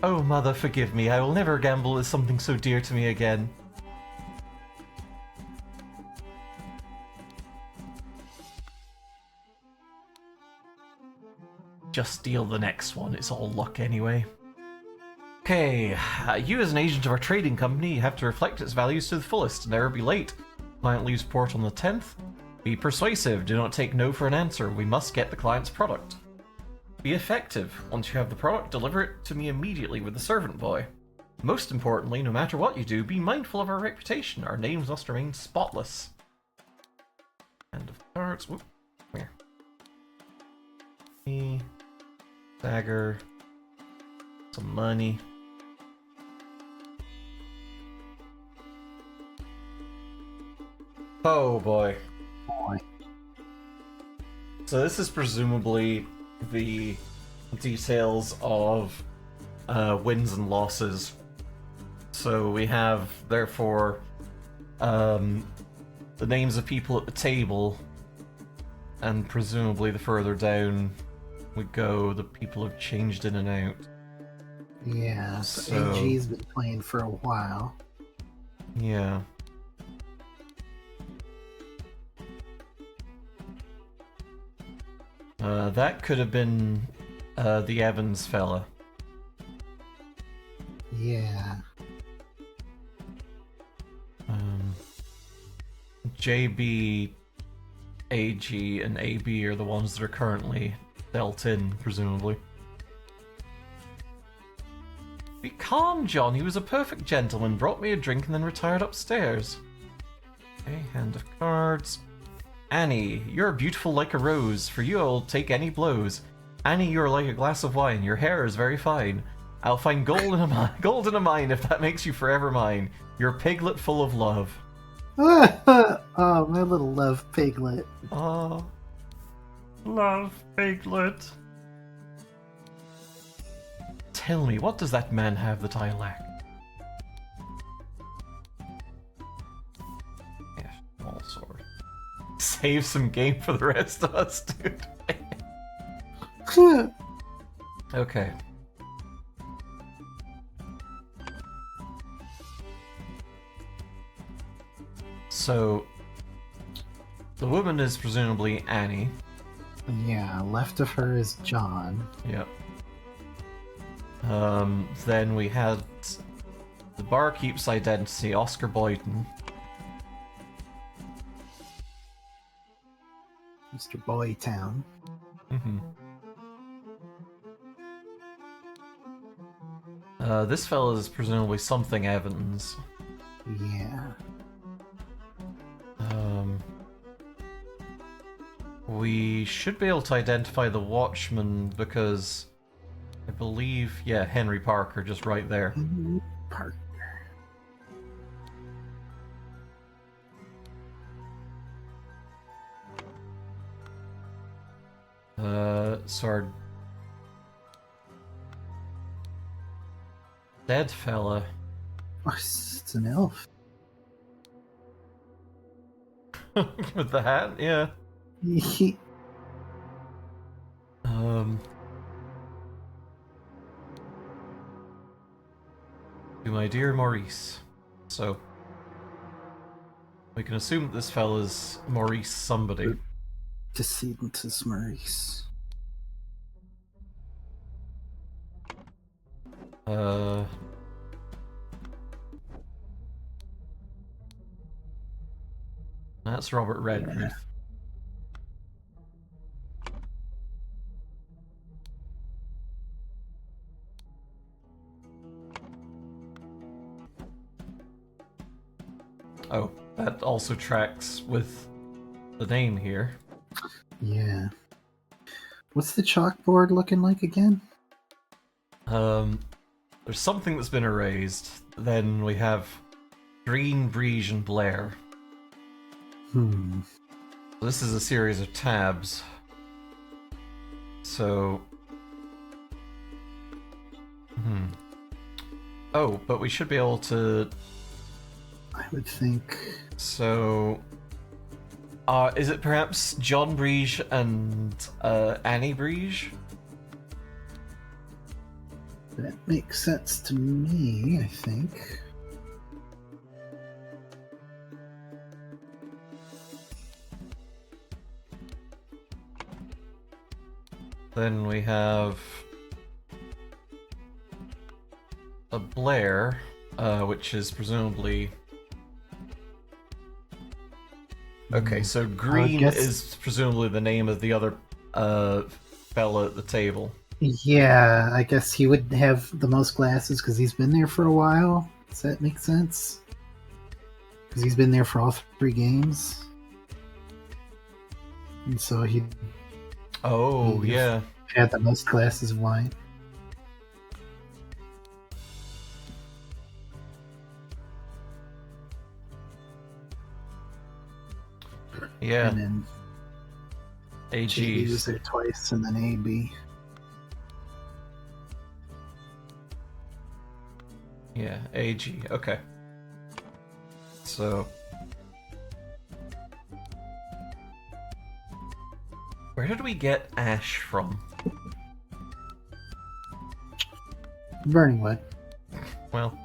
Oh, mother, forgive me. I will never gamble with something so dear to me again. Just steal the next one. It's all luck anyway. Okay, you as an agent of our trading company have to reflect its values to the fullest and never be late. Client leaves port on the 10th. Be persuasive. Do not take no for an answer. We must get the client's product. Be effective. Once you have the product, deliver it to me immediately with the servant boy. Most importantly, no matter what you do, be mindful of our reputation. Our names must remain spotless. End of cards. Whoop. Come here. Me. Dagger. Some money. Oh boy. So this is presumably the details of wins and losses. So we have, therefore, the names of people at the table, and presumably the further down we go, the people have changed in and out. Yeah, so AG's been playing for a while. Yeah. That could have been the Evans fella. Yeah. JB, AG, and AB are the ones that are currently dealt in, presumably. Be calm, John. He was a perfect gentleman, brought me a drink, and then retired upstairs. Okay, hand of cards. Annie, you're beautiful like a rose. For you, I'll take any blows. Annie, you're like a glass of wine. Your hair is very fine. I'll find gold in a mine if that makes you forever mine. You're a piglet full of love. Oh, my little love piglet. Oh, love piglet. Tell me, what does that man have that I lack? Yeah, small sword. Save some game for the rest of us, dude. Okay. So, the woman is presumably Annie. Yeah, left of her is John. Yep. Then we had the barkeep's identity, Oscar Boyden. Mr. Boytown. Mm-hmm. This fella is presumably something Evans. Yeah. We should be able to identify the watchman because I believe, yeah, Henry Parker, just right there. Parker. So our dead fella. Oh, it's an elf. With the hat, yeah. To my dear Maurice. So we can assume that this fella's Maurice somebody. Decedent is Maurice. That's Robert Redruth. Yeah. Oh, that also tracks with the name here. Yeah. What's the chalkboard looking like again? There's something that's been erased. Then we have Green, Breege, and Blair. This is a series of tabs. So... Oh, but we should be able to... I would think... So... is it perhaps John Breege and Annie Breege? That makes sense to me, I think. Then we have a Blair, which is presumably... Okay, so Green is presumably the name of the other fella at the table. Yeah, I guess he would have the most glasses because he's been there for a while. Does that make sense? Because he's been there for all 3 games. And so he... Oh, yeah. Had the most glasses of wine. Yeah. And then AG. JD was there twice, and then AB. Yeah, AG. Okay. So... Where did we get Ash from? Burningwood. Well...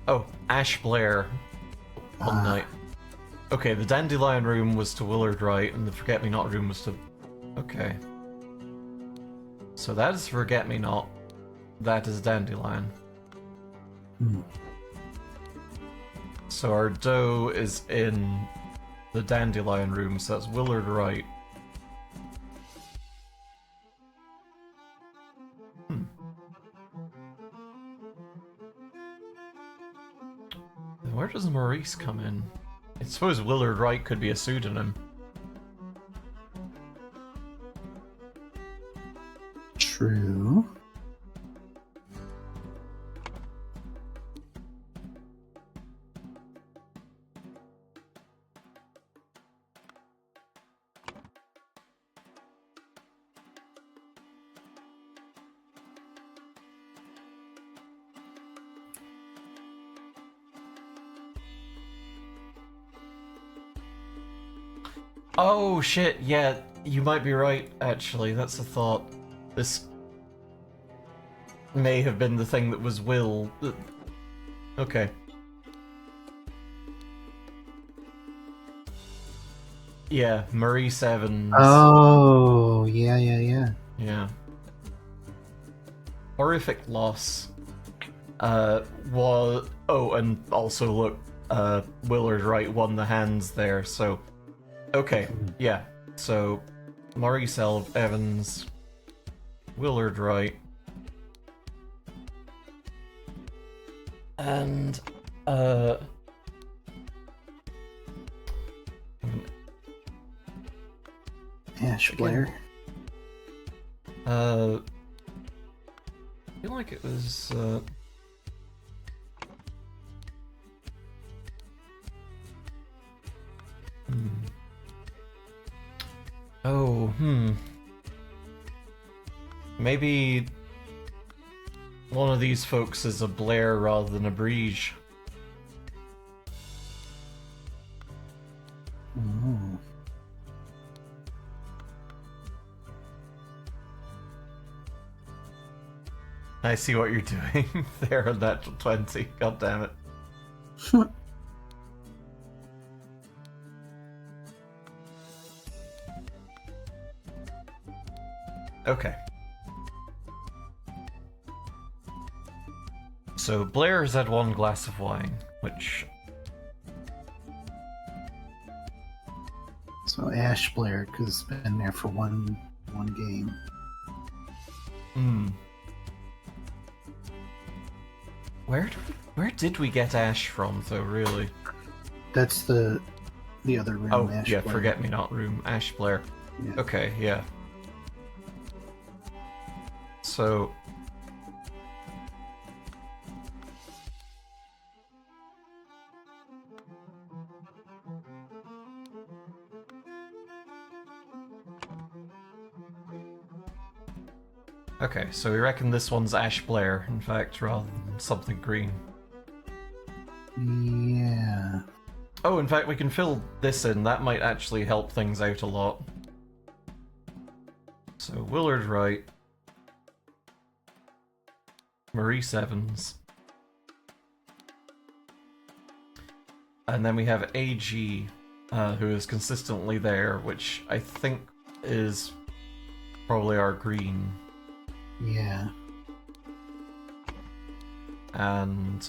Oh, Ash Blair. One night. Okay, the Dandelion room was to Willard Wright, and the Forget-Me-Not room was to... Okay. So that is Forget-Me-Not. That is Dandelion. So our dough is in the Dandelion room, so that's Willard Wright. Then where does Maurice come in? I suppose Willard Wright could be a pseudonym. True. Oh shit, yeah, you might be right, actually. That's a thought. This may have been the thing that was Will. Okay. Yeah, Maurice Evans. Oh, yeah. Yeah. Horrific loss. Was... Oh, and also look, Willard Wright won the hands there, so... Okay, yeah. So, Maurice Evans, Willard Wright, and Ash Blair. I feel like it was Maybe one of these folks is a Blair rather than a Briege. Ooh. I see what you're doing there on that 20. God damn it. Okay. So Blair has had one glass of wine, which... So Ash Blair, because it's been there for one game. Where did we get Ash from, though, really? That's the other room. Oh, Ash yeah, Blair. Forget-Me-Not room, Ash Blair. Yeah. Okay, yeah. So... Okay, so we reckon this one's Ash Blair, in fact, rather than something green. Yeah. Oh, in fact, we can fill this in. That might actually help things out a lot. So, Willard Wright. Maurice Evans. And then we have AG, who is consistently there, which I think is probably our green. Yeah. And...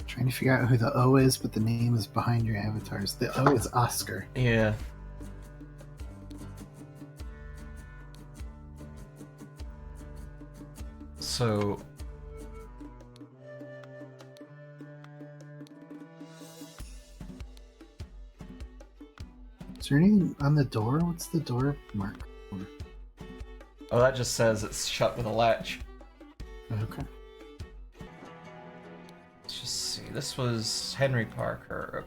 Trying to figure out who the O is, but the name is behind your avatars. The O is Oscar. Yeah. So... Is there anything on the door? What's the door mark for? Oh, that just says it's shut with a latch. Okay. Let's just see. This was Henry Parker.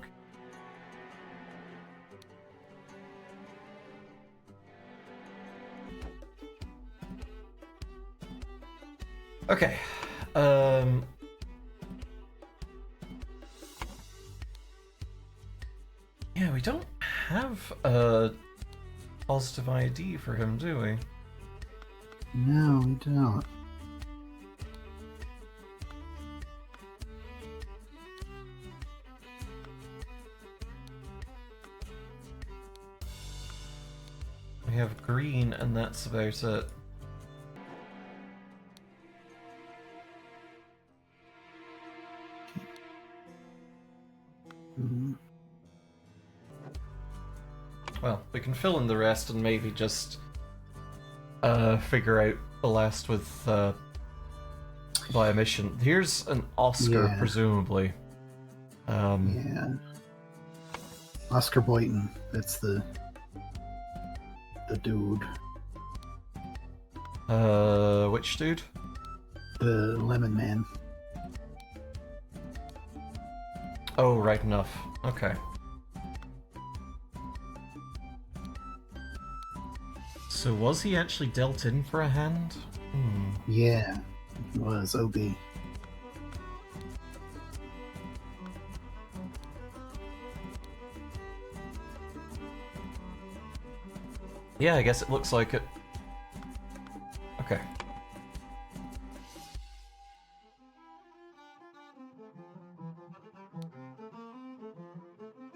Okay. Yeah, we don't have a positive ID for him, do we? No, we don't. We have green, and that's about it. Mm-hmm. Well, we can fill in the rest and maybe just figure out the last with via mission. Here's an Oscar, Yeah. presumably. Yeah. Oscar Boyton. That's the dude. Which dude? The Lemon Man. Oh, right enough. Okay. So was he actually dealt in for a hand? Yeah, it was OB. Yeah, I guess it looks like it. Okay.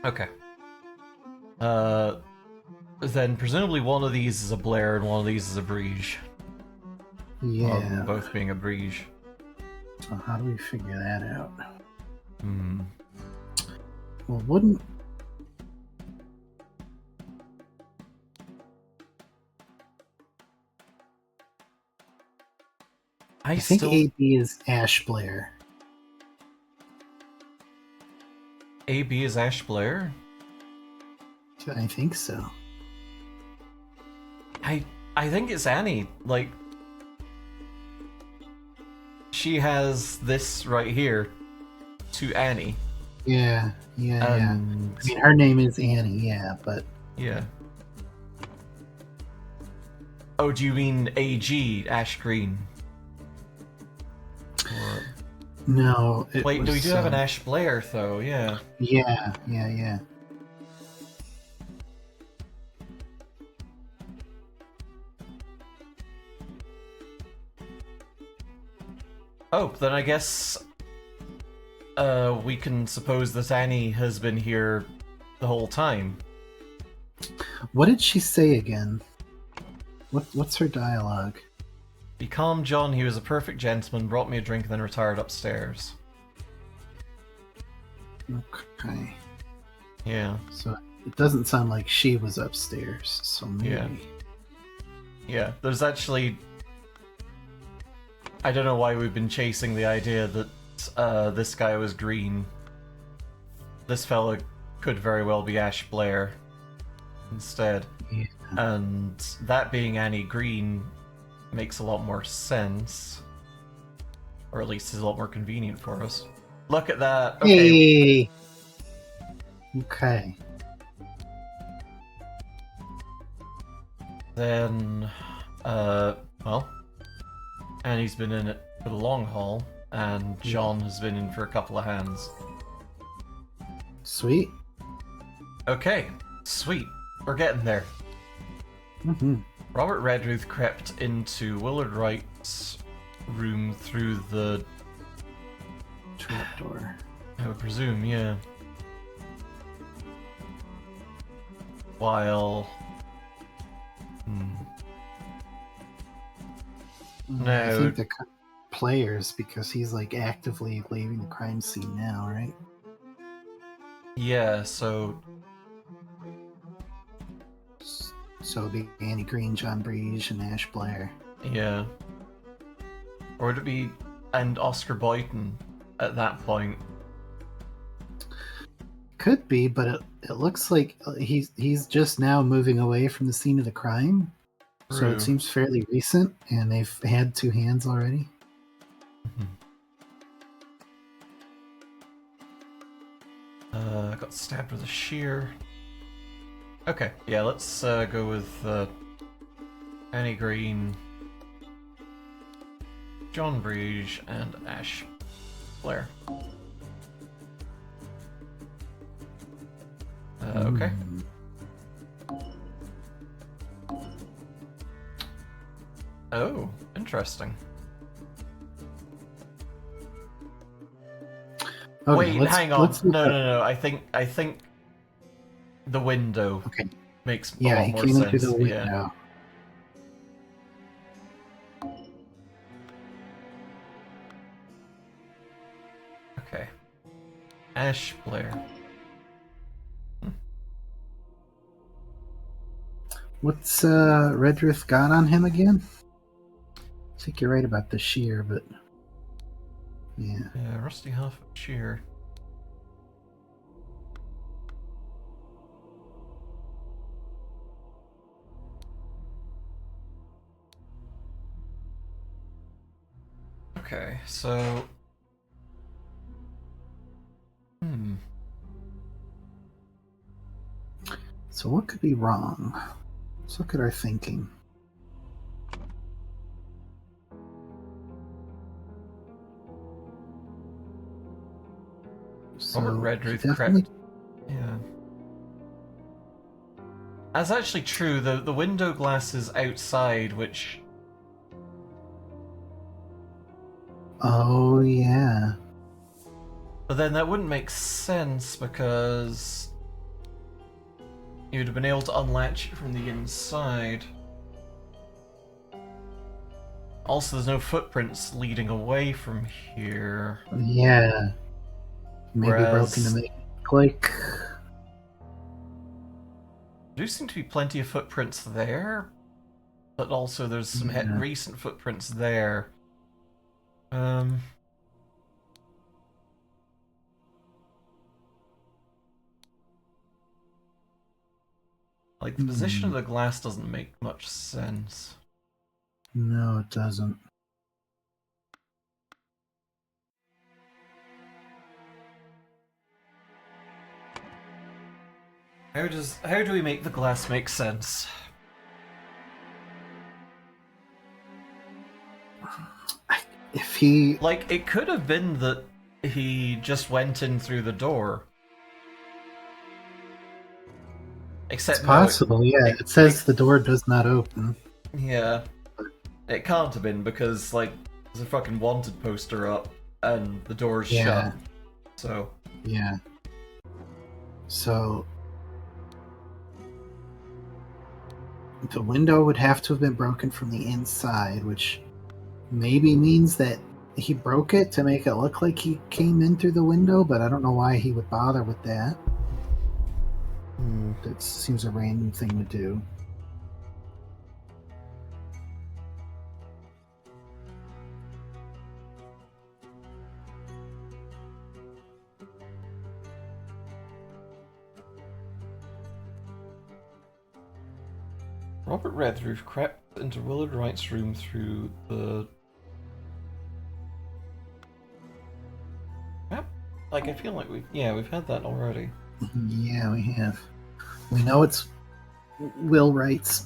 Okay. Then presumably one of these is a Blair and one of these is a Briege. Yeah. Both being a Briege. So how do we figure that out? Well, wouldn't... I think AB is Ash Blair. AB is Ash Blair? I think so. I think it's Annie. Like, she has this right here to Annie. Yeah. I mean, her name is Annie, yeah, but... Yeah. Oh, do you mean AG, Ash Green? Or... No, wait, we do have an Ash Blair, though, yeah. Yeah. Oh, then I guess we can suppose that Annie has been here the whole time. What did she say again? What's her dialogue? Be calm, John. He was a perfect gentleman, brought me a drink, and then retired upstairs. Okay. Yeah. So it doesn't sound like she was upstairs, so maybe... Yeah, there's actually... I don't know why we've been chasing the idea that this guy was green. This fella could very well be Ash Blair instead. Yeah. And that being Annie Green makes a lot more sense. Or at least is a lot more convenient for us. Look at that! Okay. Hey! Okay. Then, well, Annie's been in it for the long haul, and John has been in for a couple of hands. Sweet. Okay, sweet. We're getting there. Mm-hmm. Robert Redruth crept into Willard Wright's room through the... trapdoor. I would presume, yeah. While... No. I think they're players because he's like actively leaving the crime scene now, right? Yeah, so... So it'd be Annie Green, John Briege, and Ash Blair. Yeah. Or would it be... and Oscar Boyton at that point? Could be, but it looks like he's just now moving away from the scene of the crime. True. So it seems fairly recent, and they've had two hands already. Got stabbed with a shear. Okay, yeah, let's go with Annie Green, John Briege, and Ash Blair. Okay. Oh, interesting. Okay, Wait, hang on. look No. I think the window Okay. makes a Yeah, lot he more came in sense. through the Yeah. window. Okay. Ash Blair. What's Redruth got on him again? I think you're right about the shear, but yeah. Yeah, Rusty Half Shear. Okay, so... So what could be wrong? Let's look at our thinking. So Robert Redruth definitely... crept... Yeah. That's actually true. The window glass is outside, which... Oh, yeah. But then that wouldn't make sense because... you'd have been able to unlatch it from the inside. Also, there's no footprints leading away from here. Yeah. Maybe Whereas... broken to make like... There do seem to be plenty of footprints there, but also there's some recent footprints there. Like, the position of the glass doesn't make much sense. No, it doesn't. How do we make the glass make sense? If he... Like, it could have been that he just went in through the door. Except It's possible, yeah. It says the door does not open. Yeah. It can't have been because, like, there's a fucking wanted poster up and the door's shut. So. Yeah. So... the window would have to have been broken from the inside, which maybe means that he broke it to make it look like he came in through the window, but I don't know why he would bother with that. That seems a random thing to do. Robert Redruth crept into Willard Wright's room through the... Yep. Like, I feel like we've had that already. Yeah, we have. We know it's Will Wright's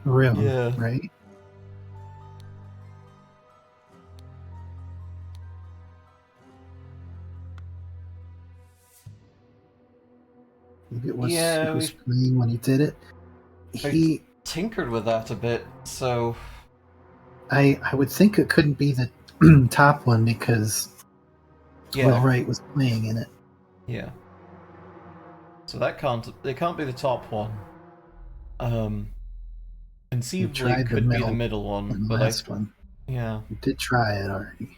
room, right? Maybe it was who was playing when he did it. He tinkered with that a bit, so... I would think it couldn't be the top one because Will Wright was playing in it. Yeah. So it can't be the top one. Conceivably it could be the middle one, but last one. Yeah. We did try it already.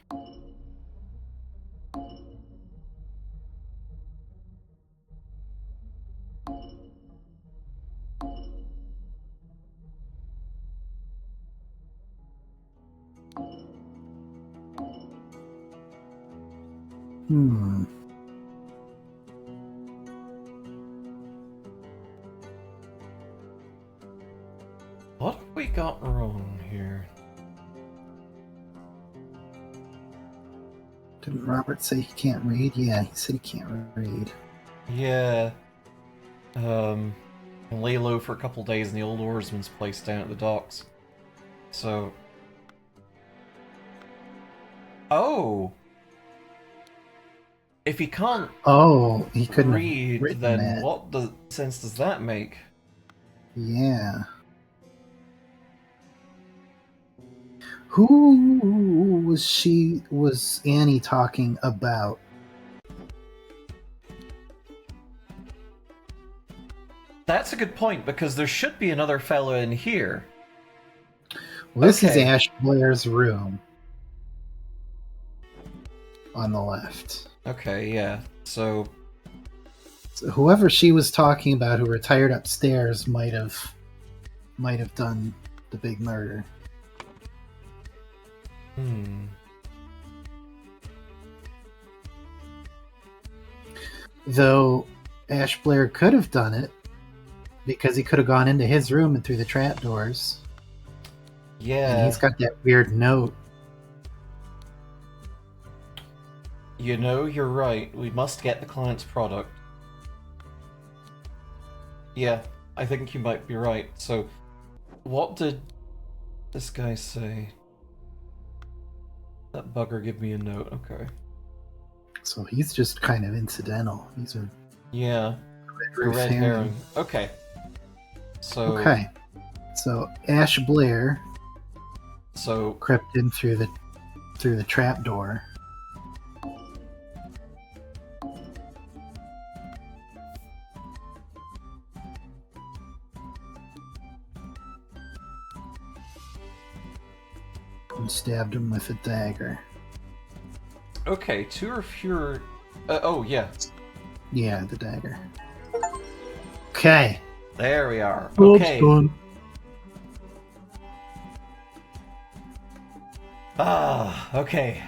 What have we got wrong here? Didn't Robert say he can't read? Yeah, he said he can't read. Yeah. Lay low for a couple days in the old oarsman's place down at the docks. So... Oh! If he can't he couldn't read, then what sense does that make? Yeah. Who was Annie talking about? That's a good point, because there should be another fellow in here. Well, this is Ash Blair's room. On the left. Okay, yeah. So whoever she was talking about who retired upstairs might have done the big murder. Though Ash Blair could have done it because he could have gone into his room and through the trapdoors. Yeah. And he's got that weird note. You know, you're right. We must get the client's product. Yeah, I think you might be right. So, what did this guy say? That bugger give me a note. Okay. So he's just kind of incidental. He's a red herring. Okay. So Ash Blair. So crept in through the trap door. And stabbed him with a dagger. Okay, 2 or fewer. Oh, yeah. Yeah, the dagger. Okay. There we are. Okay. Okay.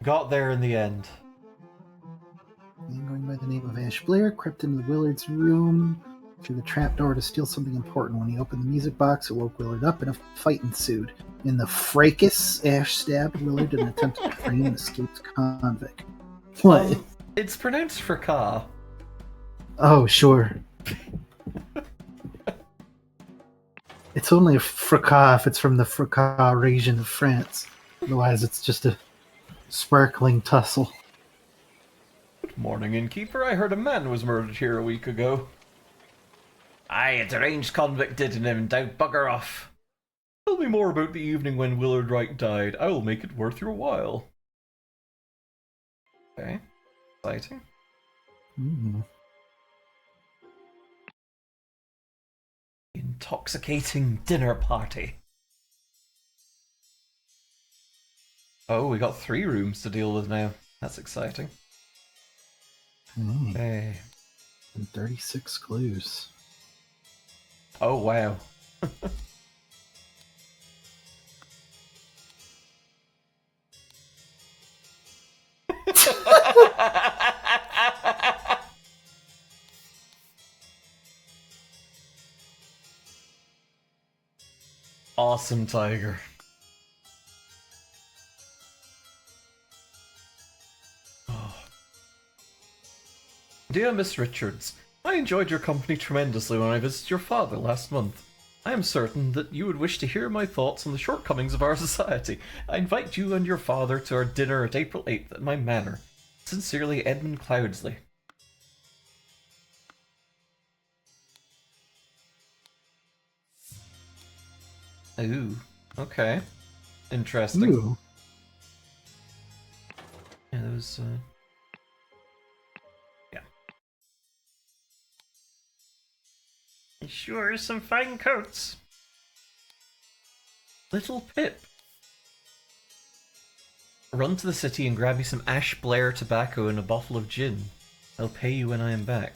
Got there in the end. Man going by the name of Ash Blair crept into Willard's room through the trapdoor to steal something important. When he opened the music box, it woke Willard up and a fight ensued. In the fracas, Ash stabbed Willard in an attempt to free an escaped convict. What? It's pronounced fracas. Oh, sure. It's only a fracas if it's from the fracas region of France. Otherwise, it's just a sparkling tussle. Good morning, innkeeper. I heard a man was murdered here a week ago. Aye, a deranged convict did him, and now bugger off. Tell me more about the evening when Willard Wright died. I will make it worth your while. Okay. Exciting. Intoxicating dinner party. Oh, we got 3 rooms to deal with now. That's exciting. Okay. And 36 clues. Oh, wow. Awesome, Tiger. Oh. Dear Miss Richards, I enjoyed your company tremendously when I visited your father last month. I am certain that you would wish to hear my thoughts on the shortcomings of our society. I invite you and your father to our dinner at April 8th at my manor. Sincerely, Edmund Cloudsley. Ooh, okay. Interesting. Ooh. Yeah, those, yeah. Sure, some fine coats. Little Pip. Run to the city and grab me some Ash Blair tobacco and a bottle of gin. I'll pay you when I am back.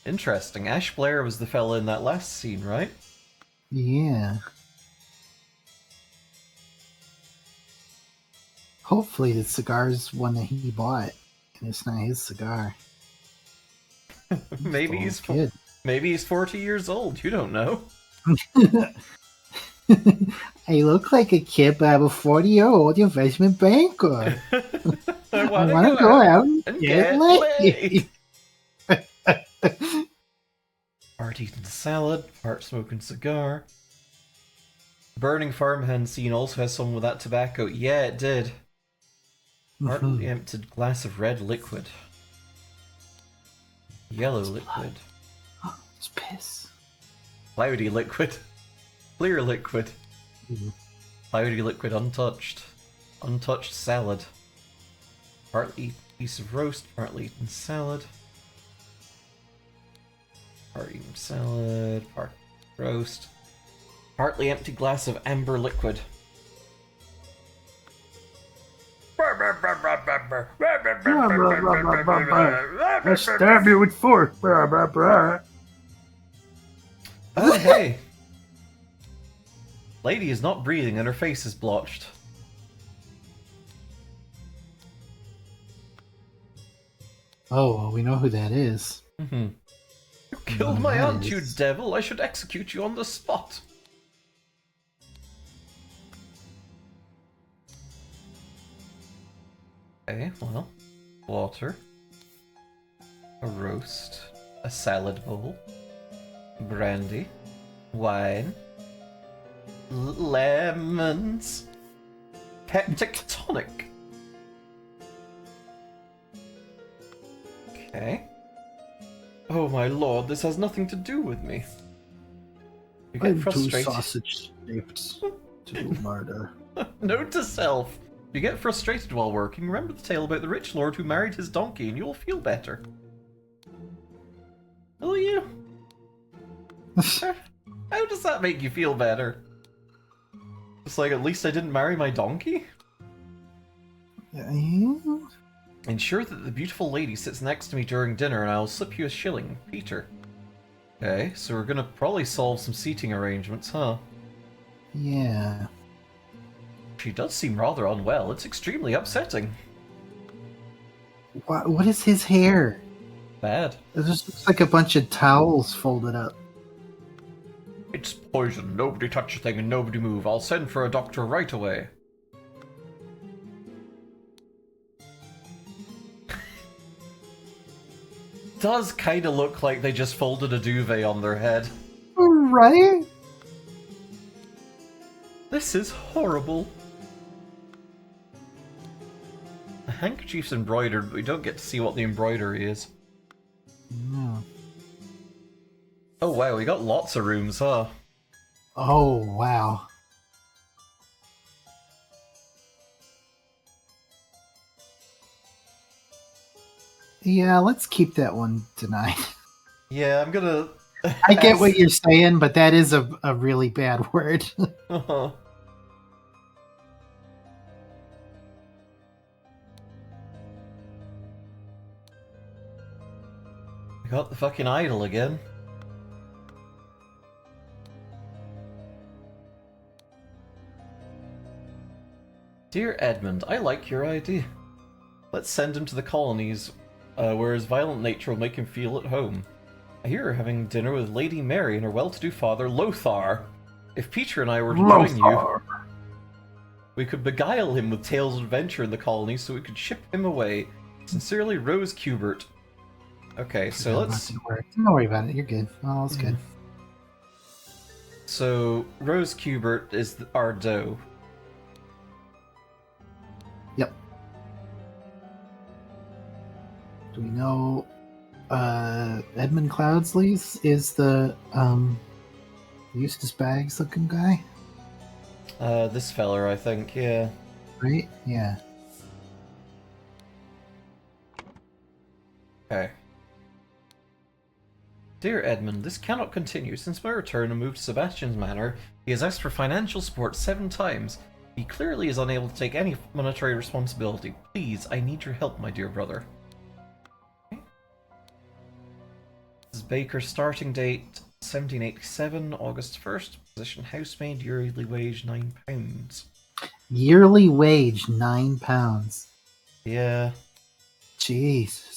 Interesting. Ash Blair was the fella in that last scene, right? Yeah. Hopefully the cigar's one that he bought, and it's not his cigar. Maybe he's 40 years old. You don't know. I look like a kid, but I'm a 40-year-old investment banker. I want to go out and get laid. Part eating salad, part smoking cigar. Burning farmhand scene also has someone with that tobacco. Yeah, it did. Partly emptied glass of red liquid. Yellow liquid. It's piss. Cloudy liquid. Clear liquid. Cloudy liquid untouched. Untouched salad. Partly piece of roast, partly eaten salad. Part eaten salad, part roast. Partly empty glass of amber liquid. I stab you with fork. Oh, hey. Lady is not breathing and her face is blotched. Oh, well, we know who that is. You killed my aunt, you devil. I should execute you on the spot. Okay, well, water, a roast, a salad bowl, brandy, wine, lemons, peptic tonic. Okay. Oh my lord, this has nothing to do with me. You get I'm too frustrated. sausage-shaped to murder. Note to self. If you get frustrated while working, remember the tale about the rich lord who married his donkey and you'll feel better. Will you? How does that make you feel better? It's like, at least I didn't marry my donkey? Ensure that the beautiful lady sits next to me during dinner and I will slip you a shilling, Peter. Okay, so we're gonna probably solve some seating arrangements, huh? Yeah. She does seem rather unwell. It's extremely upsetting. What is his hair? Bad. It just looks like a bunch of towels folded up. It's poison. Nobody touch a thing and nobody move. I'll send for a doctor right away. Does kind of look like they just folded a duvet on their head. Right? This is horrible. The handkerchief's embroidered, but we don't get to see what the embroidery is. No. Oh wow, we got lots of rooms, huh? Oh, wow. Yeah, let's keep that one tonight. Yeah, I'm gonna... I get what you're saying, but that is a really bad word. Uh-huh. We got the fucking idol again. Dear Edmund, I like your idea. Let's send him to the colonies, where his violent nature will make him feel at home. I hear you're having dinner with Lady Mary and her well-to-do father, Lothar. If Peter and I were to join you, we could beguile him with tales of adventure in the colonies so we could ship him away. Sincerely, Rose Cubert. Okay, so let's... Don't worry about it, you're good. Oh, it's good. So, Rose Cubert is our doe. Yep. Do we know Edmund Cloudsley's is the Eustace Baggs looking guy? This feller, I think, yeah. Right? Yeah. Okay. Dear Edmund, this cannot continue. Since my return and move to Sebastian's Manor, he has asked for financial support 7 times. He clearly is unable to take any monetary responsibility. Please, I need your help, my dear brother. Okay. This is Baker's starting date, 1787, August 1st. Position housemaid, yearly wage £9. Yearly wage £9. Yeah. Jesus.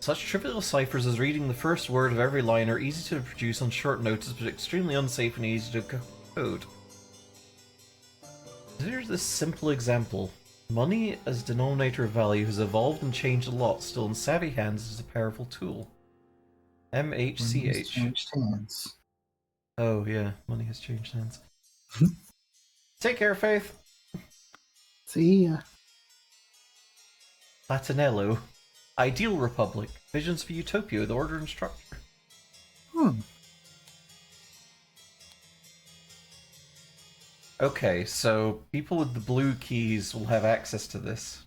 Such trivial ciphers as reading the first word of every line are easy to produce on short notice, but extremely unsafe and easy to code. Consider this simple example. Money as denominator of value has evolved and changed a lot, still in savvy hands is a powerful tool. MHCH. Changed hands. Oh yeah, money has changed hands. Take care, Faith. See ya. Latinello. Ideal Republic. Visions for Utopia with order and structure. Okay, so people with the blue keys will have access to this.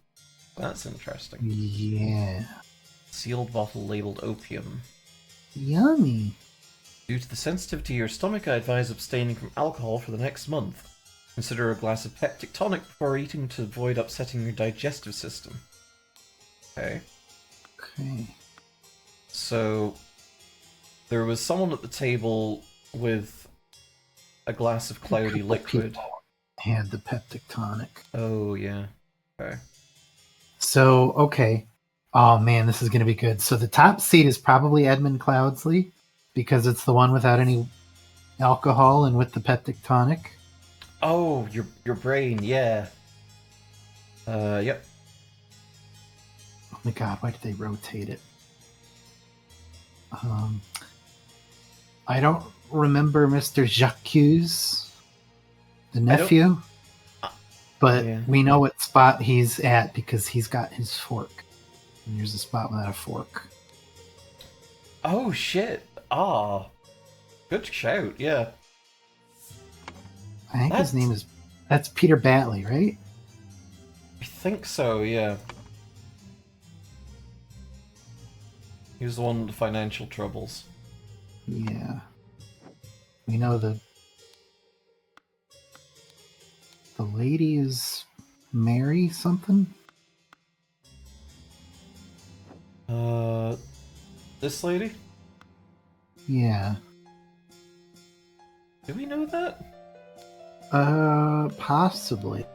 That's interesting. Yeah. Sealed bottle labeled opium. Yummy. Due to the sensitivity of your stomach, I advise abstaining from alcohol for the next month. Consider a glass of peptic tonic before eating to avoid upsetting your digestive system. Okay. Okay. So, there was someone at the table with a glass of cloudy liquid. Had the peptic tonic. Oh, yeah. Okay. So, okay. Oh man, this is going to be good. So the top seat is probably Edmund Cloudsley because it's the one without any alcohol and with the peptic tonic. Oh, your brain, yeah. Yep. Oh my god, why did they rotate it? I don't remember Mr. Jacques, the nephew, but yeah. we know what spot he's at because he's got his fork. And there's a spot without a fork. Oh shit! Ah, good shout. Yeah. I think his name is. That's Peter Batley, right? I think so. Yeah. He was the one with the financial troubles. Yeah. We know the lady is Mary something. This lady? Yeah. Do we know that? Possibly.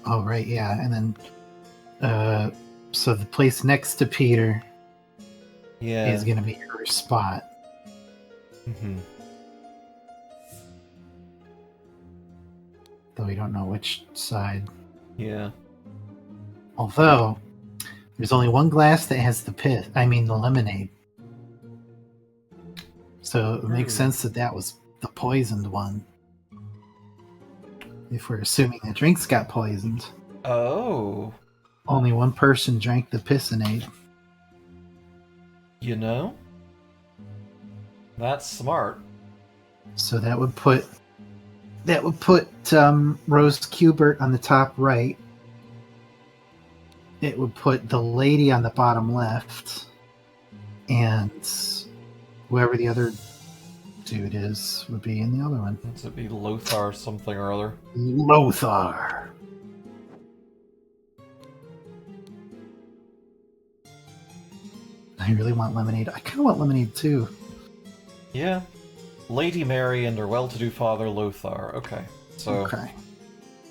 Oh, right, yeah. And then, so the place next to Peter is going to be her spot. Mm-hmm. Though we don't know which side. Yeah. Although, there's only one glass that has the the lemonade. So it makes sense that was the poisoned one. If we're assuming the drinks got poisoned. Oh. Only one person drank the pissinade. You know? That's smart. So that would put Rose Kubert on the top right. It would put the lady on the bottom left. And whoever the other dude is would be in the other one. It'd be Lothar something or other. Lothar. I really want lemonade. I kind of want lemonade too. Yeah. Lady Mary and her well-to-do father Lothar. Okay. So. Okay.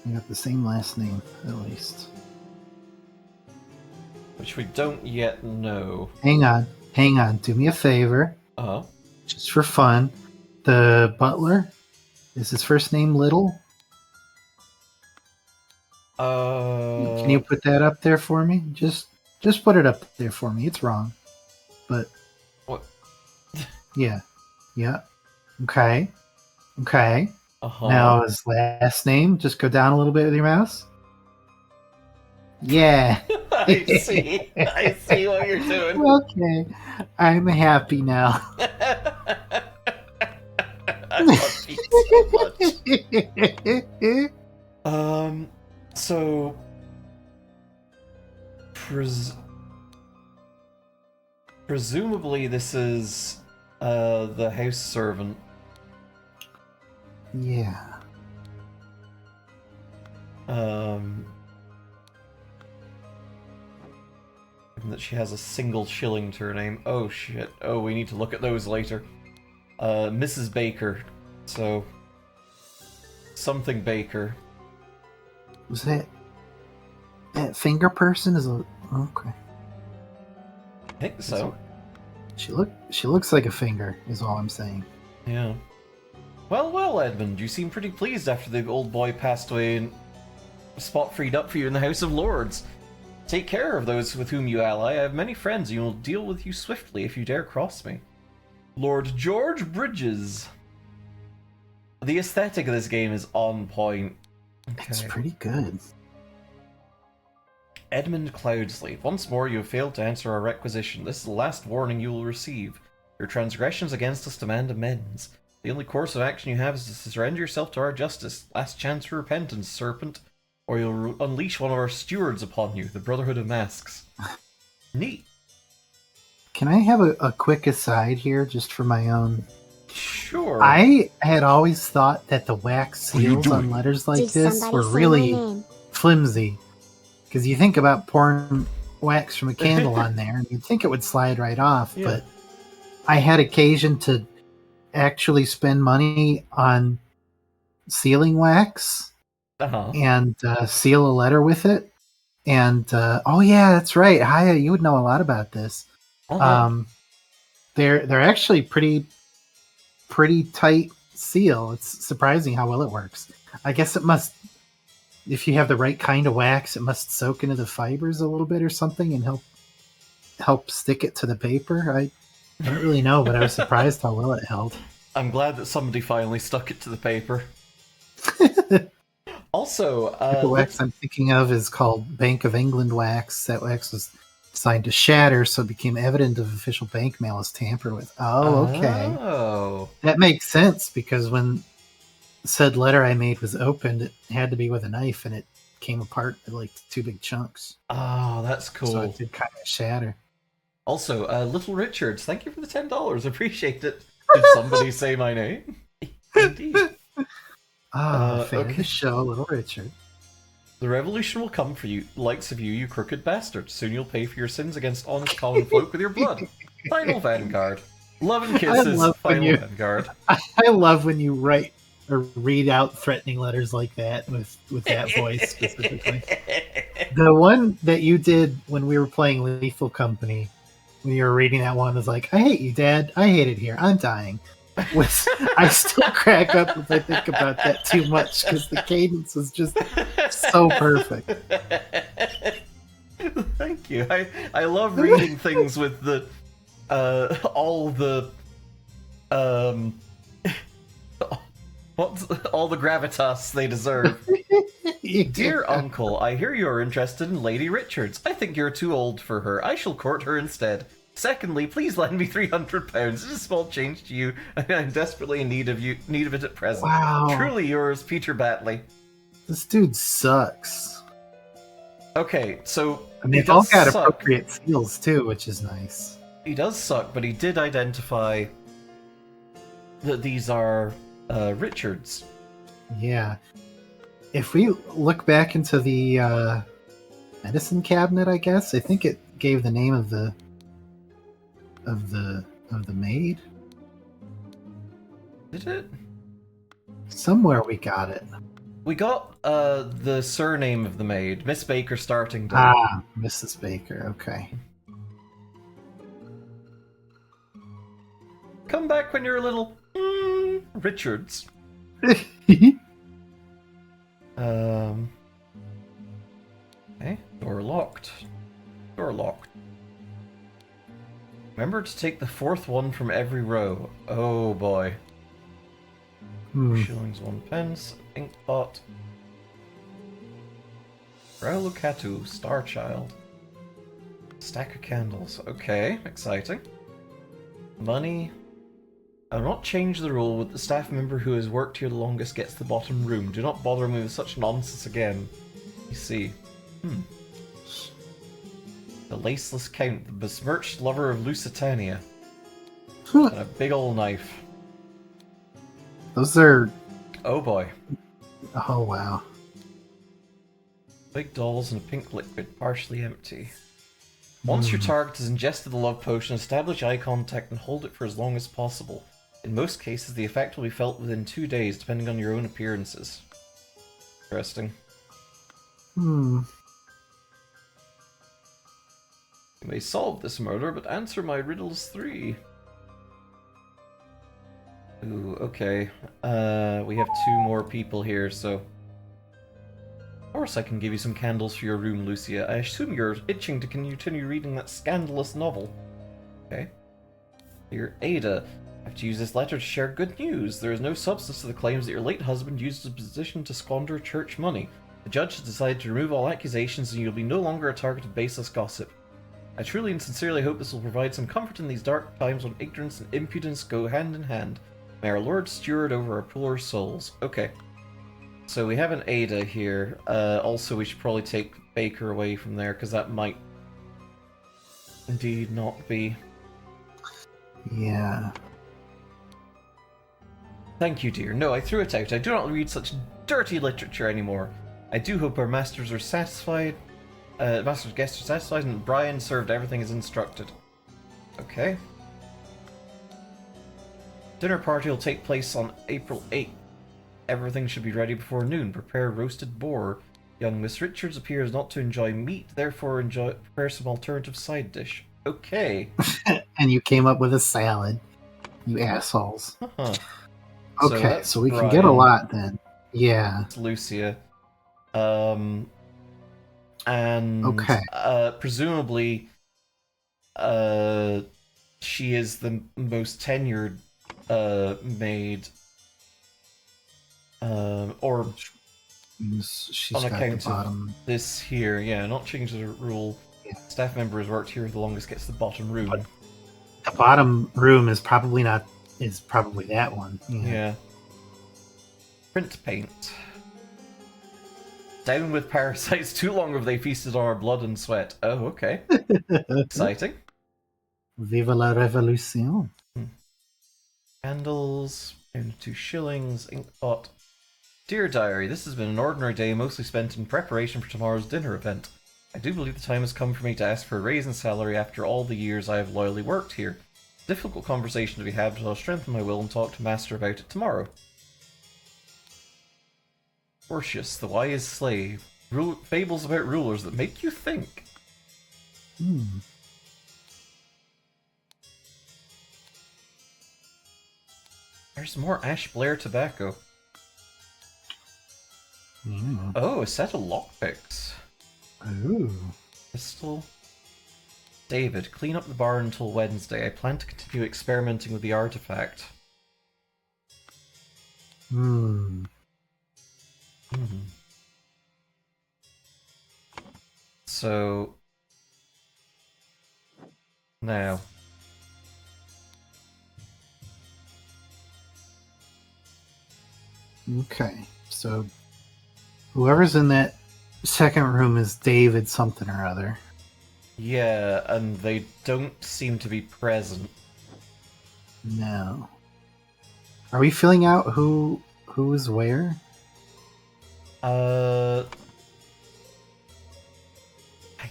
We got the same last name, at least. Which we don't yet know. Hang on. Do me a favor. Uh-huh. Just for fun. The butler, is his first name Little? Can you put that up there for me? Just put it up there for me. It's wrong. But what? Yeah. Okay. Uh-huh. Now his last name, just go down a little bit with your mouse. Yeah. I see what you're doing. Okay. I'm happy now. I love you so much. So presumably this is the house servant. Yeah. That she has a single shilling to her name. Oh shit. Oh, we need to look at those later. Mrs. Baker. So something Baker. Was that finger person? Okay. I think so. She looks like a finger, is all I'm saying. Yeah. Well, Edmund, you seem pretty pleased after the old boy passed away and a spot freed up for you in the House of Lords. Take care of those with whom you ally. I have many friends and will deal with you swiftly if you dare cross me. Lord George Bridges. The aesthetic of this game is on point. Okay. It's pretty good. Edmund Cloudsley. Once more, you have failed to answer our requisition. This is the last warning you will receive. Your transgressions against us demand amends. The only course of action you have is to surrender yourself to our justice. Last chance for repentance, serpent, or you'll unleash one of our stewards upon you, the Brotherhood of Masks. Neat. Can I have a quick aside here, just for my own? Sure. I had always thought that the wax seals on letters like this were really flimsy. Because you think about pouring wax from a candle on there, and you'd think it would slide right off, but I had occasion to actually spend money on sealing wax and seal a letter with it. And oh yeah, that's right. Haya, you would know a lot about this. They're actually pretty tight seal. It's surprising how well it works. I guess it must, if you have the right kind of wax, it must soak into the fibers a little bit or something and help stick it to the paper. I don't really know, but I was surprised how well it held. I'm glad that somebody finally stuck it to the paper. Also, the wax I'm thinking of is called Bank of England wax. That wax was designed to shatter, so it became evident of official bank mail is tampered with. Oh, okay. Oh. That makes sense, because when said letter I made was opened, it had to be with a knife, and it came apart in like 2 big chunks. Oh, that's cool. So it did kind of shatter. Also, Little Richards, thank you for the $10. Appreciate it. Did somebody say my name? Indeed. Fan of the show, Little Richard. The revolution will come for you, likes of you, you crooked bastard. Soon you'll pay for your sins against honest common folk with your blood. Final Vanguard. Love and kisses, Final Vanguard. I love when you write or read out threatening letters like that with that voice specifically. The one that you did when we were playing Lethal Company, when you were reading that one, was like, I hate you, Dad. I hate it here. I'm dying. I still crack up if I think about that too much, because the cadence was just so perfect. Thank you. I love reading things with the all the gravitas they deserve. Dear Uncle, I hear you are interested in Lady Richards. I think you're too old for her. I shall court her instead. Secondly, please lend me £300. It's a small change to you. I'm desperately in need of it at present. Wow. Truly yours, Peter Batley. This dude sucks. Okay, so I mean, they've all got appropriate skills too, which is nice. He does suck, but he did identify that these are Richards. Yeah. If we look back into the medicine cabinet, I guess, I think it gave the name of the maid. Did it? Somewhere we got it. We got the surname of the maid, Miss Baker Starting. Ah, Mrs. Baker. Okay. Come back when you're a little Richards. Okay, door locked. Door locked. Remember to take the 4th one from every row. Oh boy. Shillings, 1 pence, ink pot. Raulucatu, Star Child. Stack of candles. Okay, exciting. Money. I'll not change the rule with the staff member who has worked here the longest gets the bottom room. Do not bother me with such nonsense again. You see. The Laceless Count, the besmirched lover of Lusitania. And a big old knife. Those are... Oh boy. Oh wow. Big dolls and a pink liquid, partially empty. Once your target has ingested the love potion, establish eye contact and hold it for as long as possible. In most cases, the effect will be felt within 2 days, depending on your own appearances. Interesting. You may solve this murder, but answer my riddles 3. Ooh, okay. We have 2 more people here, so... Of course I can give you some candles for your room, Lucia. I assume you're itching to continue reading that scandalous novel. Okay. Dear Ada, I have to use this letter to share good news. There is no substance to the claims that your late husband used his position to squander church money. The judge has decided to remove all accusations and you'll be no longer a target of baseless gossip. I truly and sincerely hope this will provide some comfort in these dark times when ignorance and impudence go hand in hand. May our Lord steward over our poor souls. Okay. So we have an Ada here. Also, we should probably take Baker away from there, because that might indeed not be. Yeah. Thank you, dear. No, I threw it out. I do not read such dirty literature anymore. I do hope our masters are satisfied. Master's guests are satisfied, and Brian served everything as instructed. Okay. Dinner party will take place on April 8th. Everything should be ready before noon. Prepare roasted boar. Young Miss Richards appears not to enjoy meat, therefore prepare some alternative side dish. Okay. And you came up with a salad, you assholes. Huh. Okay, so we can get a lot then. Yeah. It's Lucia. And okay. Presumably she is the most tenured maid. Or she's on got account the bottom. of this here, yeah, not change the rule. Yeah. Staff member who's worked here the longest gets the bottom room. But the bottom room is probably not. Is probably that one. Yeah. Print paint. Down with parasites. Too long have they feasted on our blood and sweat. Oh, okay. Exciting. Viva la revolution. Candles. Down to 2 shillings. Inkpot. Dear Diary, this has been an ordinary day mostly spent in preparation for tomorrow's dinner event. I do believe the time has come for me to ask for a raise in salary after all the years I have loyally worked here. Difficult conversation to be had, but I'll strengthen my will and talk to Master about it tomorrow. Orpheus, the wise slave. Fables about rulers that make you think. There's more Ash Blair tobacco. Oh, a set of lockpicks. Ooh. Pistol. David, clean up the bar until Wednesday. I plan to continue experimenting with the artifact. So... now... Okay, so whoever's in that second room is David something or other. Yeah, and they don't seem to be present. No. Are we filling out who is where? Yeah,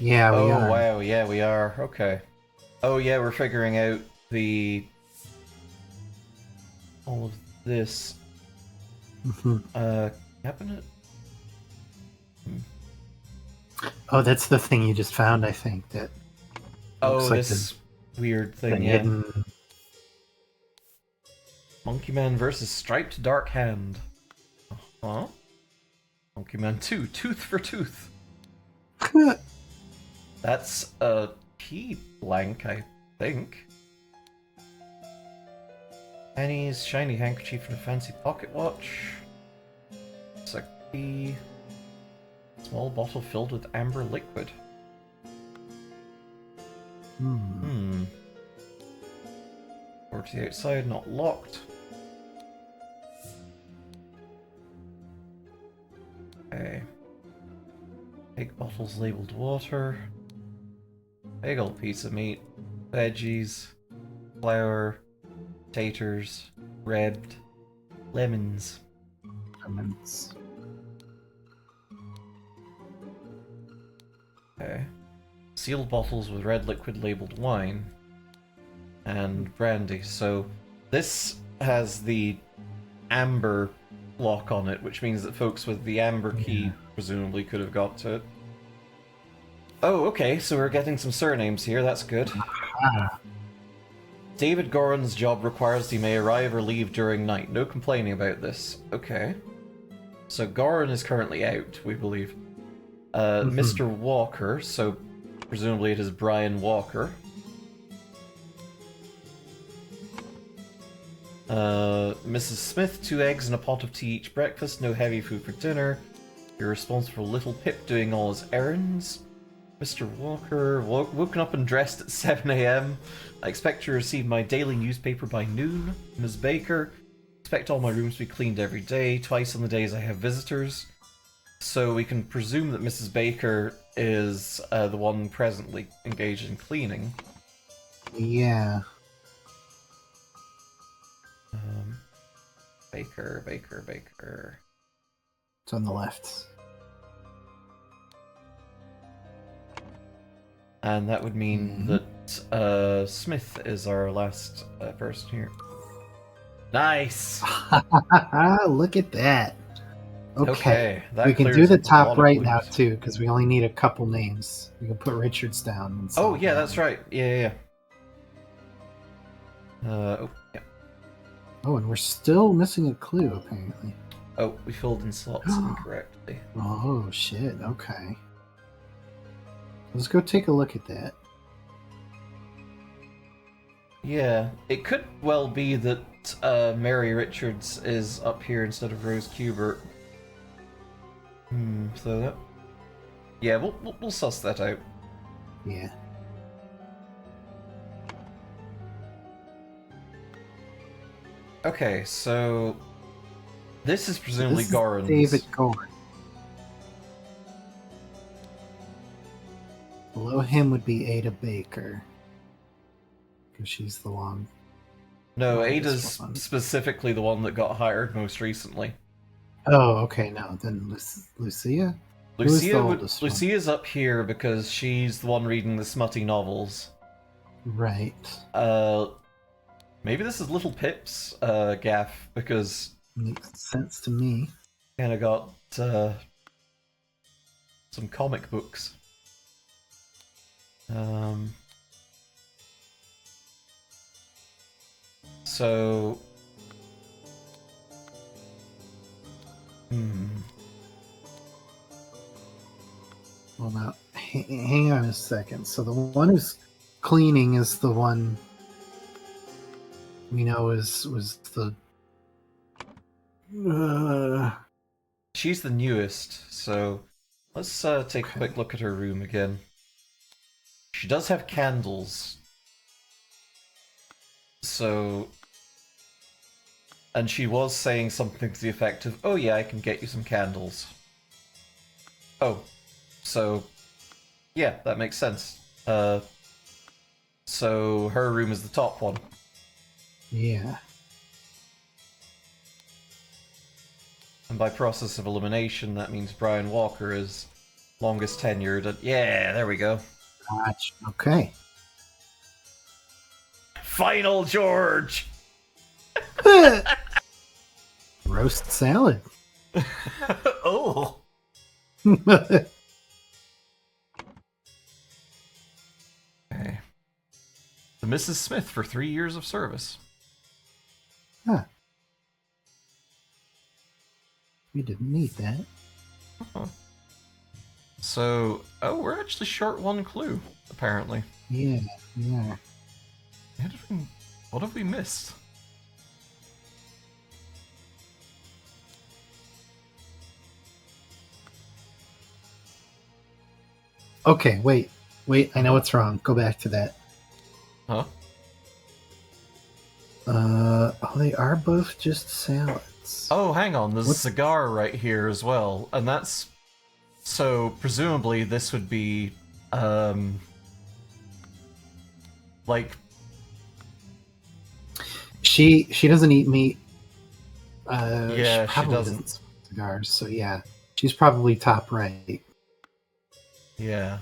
we are. Oh, wow, yeah, we are. Okay. Oh, yeah, we're figuring out all of this. Cabinet? Oh, that's the thing you just found, I think. That oh, this weird thing, yeah. Hidden... Monkey Man versus Striped Dark Hand. Huh? Monkey Man 2, Tooth for Tooth. That's a key blank, I think. Pennies, shiny handkerchief, and a fancy pocket watch. It's a key. Small bottle filled with amber liquid. Door to the outside, not locked. Okay. Big bottles labeled water. Big old piece of meat. Veggies. Flour. Taters. Bread. Lemons. Okay. Sealed bottles with red liquid labeled wine. And brandy. So this has the amber lock on it, which means that folks with the amber key presumably could have got to it. Oh, okay, so we're getting some surnames here, that's good. David Goran's job requires he may arrive or leave during night. No complaining about this. Okay. So Goran is currently out, we believe. Mr. Walker, so presumably it is Brian Walker. Mrs. Smith, 2 eggs and a pot of tea each breakfast, no heavy food for dinner. You're responsible for little Pip doing all his errands. Mr. Walker, woken up and dressed at 7 a.m. I expect to receive my daily newspaper by noon. Ms. Baker, expect all my rooms to be cleaned every day, twice on the days I have visitors. So we can presume that Mrs. Baker is the one presently engaged in cleaning. Yeah. Baker. It's on the left. And that would mean that Smith is our last person here. Nice! Look at that. Okay. That We can do clears the up a lot top of right clues. now, too, because we only need a couple names. We can put Richards down. And Oh, Salt yeah, down. that's right. Yeah. Oh, yeah. Oh, and we're still missing a clue, apparently. Oh, we filled in slots incorrectly. Oh, shit. Okay. Let's go take a look at that. Yeah, it could well be that Mary Richards is up here instead of Rose Kubert. So that... Yeah, we'll suss that out. Yeah. Okay, so... This is presumably This is Goran's. David Goran. Below him would be Ada Baker. Because she's the one. No, Oh, Ada's this one. specifically the one that got hired most recently. Oh, okay, no. Then Lucia? Who's the oldest one? Lucia's up here because she's the one reading the smutty novels. Right. Maybe this is Little Pip's gaff, because Makes sense to me. kind of got some comic books. So... Well, now, hang on a second. So the one who's cleaning is the one we know was the... She's the newest, so let's take a quick look at her room again. She does have candles. So... And she was saying something to the effect of, oh yeah, I can get you some candles. Oh. So... Yeah, that makes sense. So her room is the top one. Yeah. And by process of elimination, that means Brian Walker is longest tenured. And yeah, there we go. Gotcha. Okay. Final George! Roast salad. Oh! Okay. To Mrs. Smith for 3 years of service. Huh. We didn't need that. So, oh, we're actually short one clue, apparently. Yeah. What have we missed? Okay, wait. I know what's wrong. Go back to that. Huh? Oh, they are both just salads. Oh, hang on, there's What's- a cigar right here as well, and that's... So, presumably this would be, like... She doesn't eat meat. Yeah, she probably doesn't. smoke cigars, so yeah. She's probably top right. Yeah.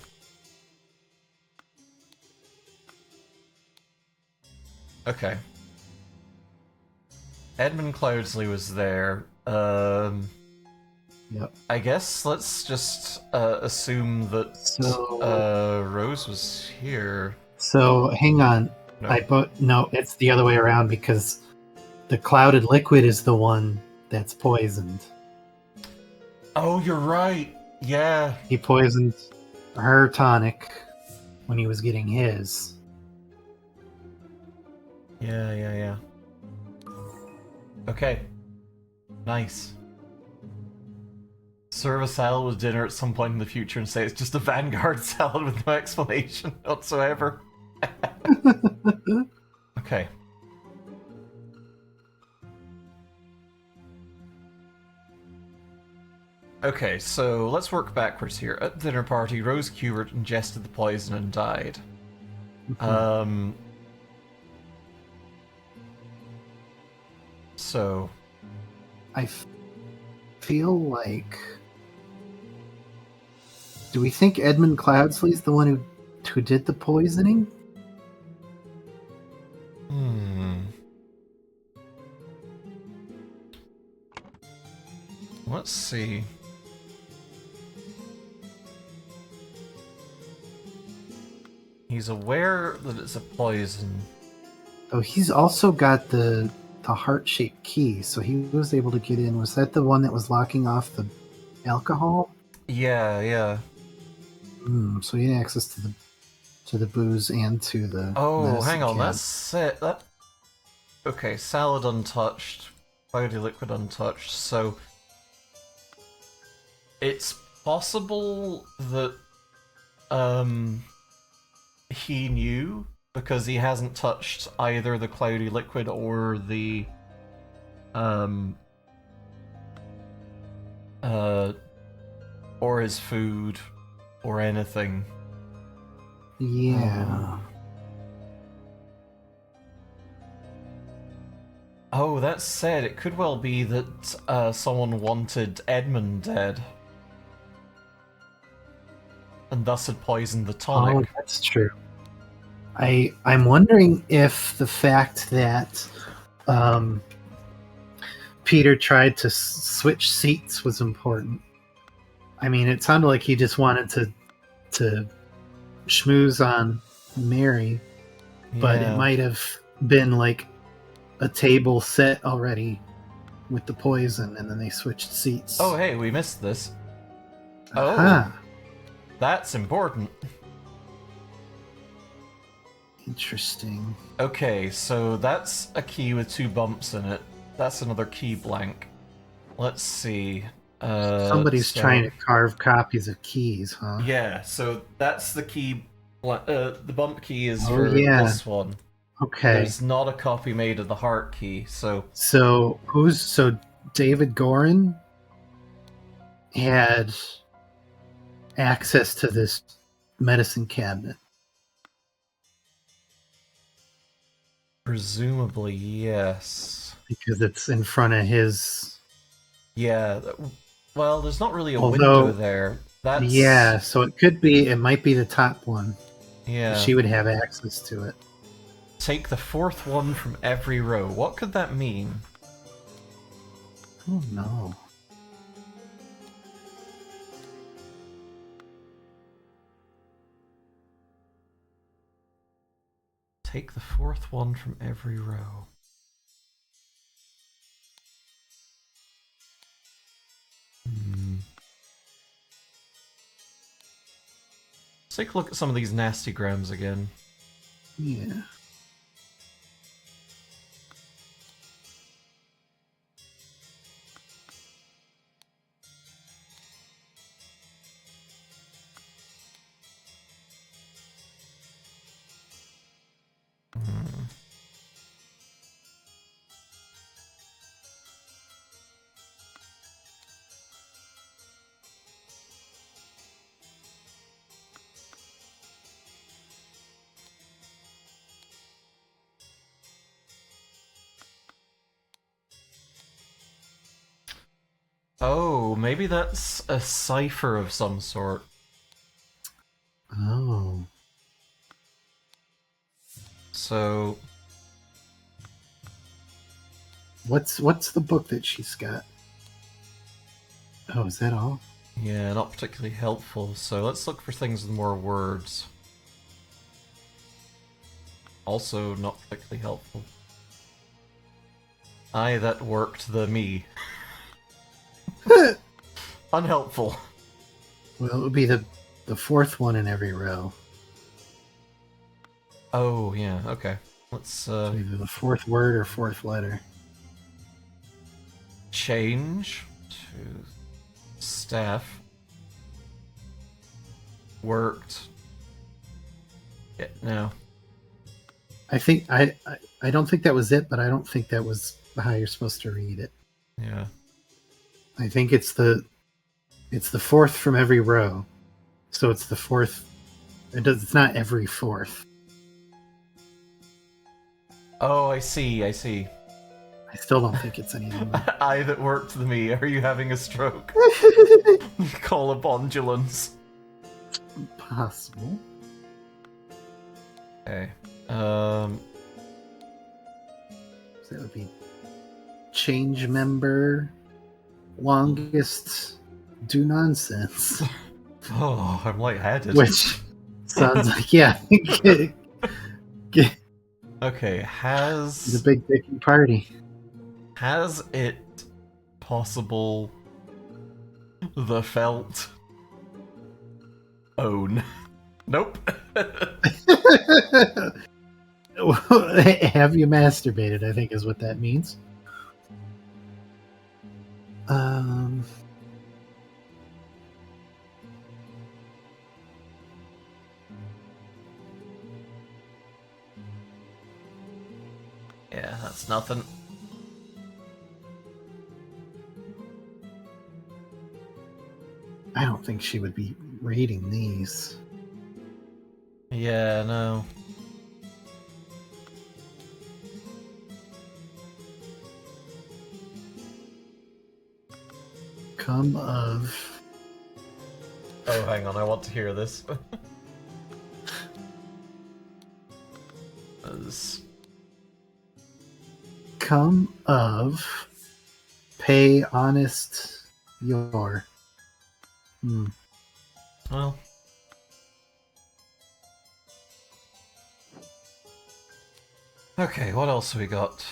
Okay. Edmund Cloudsley was there. Yep. I guess let's just assume that So- Rose was here. So hang on. No. No, it's the other way around because the clouded liquid is the one that's poisoned. Oh, you're right. Yeah. He poisoned her tonic when he was getting his. Yeah. Okay. Nice. serve a salad with dinner at some point in the future and say it's just a Vanguard salad with no explanation whatsoever. Okay. Okay, so let's work backwards here. At the dinner party, Rose Kubert ingested the poison and died. So... I feel like... Do we think Edmund Cloudsley's the one who did the poisoning? Let's see. He's aware that it's a poison. Oh, he's also got the heart-shaped key, so he was able to get in. Was that the one that was locking off the alcohol? Yeah. So he had access to the booze and to the. Oh, hang on, that's it. Okay, salad untouched, cloudy liquid untouched. So it's possible that he knew because he hasn't touched either the cloudy liquid or the or his food or anything. Yeah. Oh, that said, it could well be that someone wanted Edmund dead. And thus had poisoned the tonic. Oh, that's true. I'm wondering if the fact that Peter tried to switch seats was important. I mean, it sounded like he just wanted to schmooze on Mary, but it might have been like a table set already with the poison, and then they switched seats. Oh, hey, we missed this. Aha. Oh, that's important. Interesting. Okay, so that's a key with 2 bumps in it. That's another key blank. Let's see. Somebody's trying to carve copies of keys, huh? Yeah, so that's the key. The bump key is for this one. Okay. There's not a copy made of the heart key, so David Gorin had access to this medicine cabinet. presumably yes. Because it's in front of his. Yeah. Well, there's not really a window there. That's Yeah, so it might be the top one. Yeah. She would have access to it. Take the 4th one from every row. What could that mean? Oh no. Take the 4th one from every row. Let's take a look at some of these nasty grams again. Yeah. Oh, maybe that's a cipher of some sort. Oh. So What's the book that she's got? Oh, is that all? yeah, not particularly helpful. So let's look for things with more words. Also not particularly helpful. Aye, that worked the me. Unhelpful. Well, it would be the 4th one in every row. Oh, yeah, okay. Let's Either the 4th word or 4th letter. change to staff worked. Yeah, no. I think I don't think that was it, but I don't think that was how you're supposed to read it. Yeah. I think it's the fourth from every row. So it's the fourth. It's not every fourth. Oh, I see. I still don't think it's anything. I that worked the me. Are you having a stroke? Call a bondulance. Possible. Okay. So that would be change member, longest do nonsense. Oh, I'm lightheaded. Which sounds like, yeah. Okay, The big dicky party. Has it possible the felt own? Nope. Have you masturbated, I think is what that means. Yeah, that's nothing. I don't think she would be rating these. Yeah, no. Come of... Oh, hang on, I want to hear this. Come of... Pay honest your... Well... Okay, what else have we got?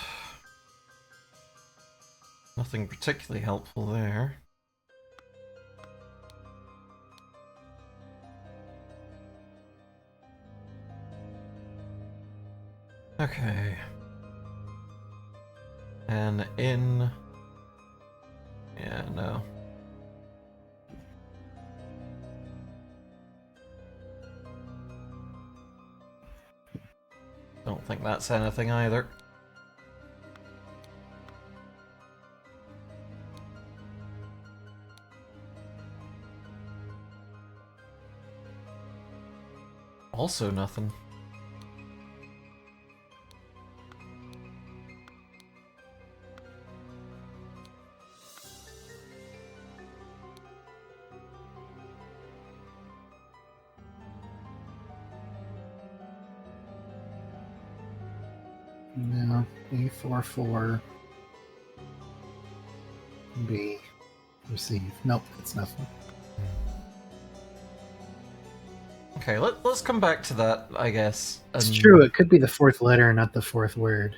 Nothing particularly helpful there. Okay. And in... Yeah, no. Don't think that's anything either. Also nothing. No. A44. B. Receive. Nope, it's nothing. Okay, let's come back to that, I guess. It's true, it could be the fourth letter, not the fourth word.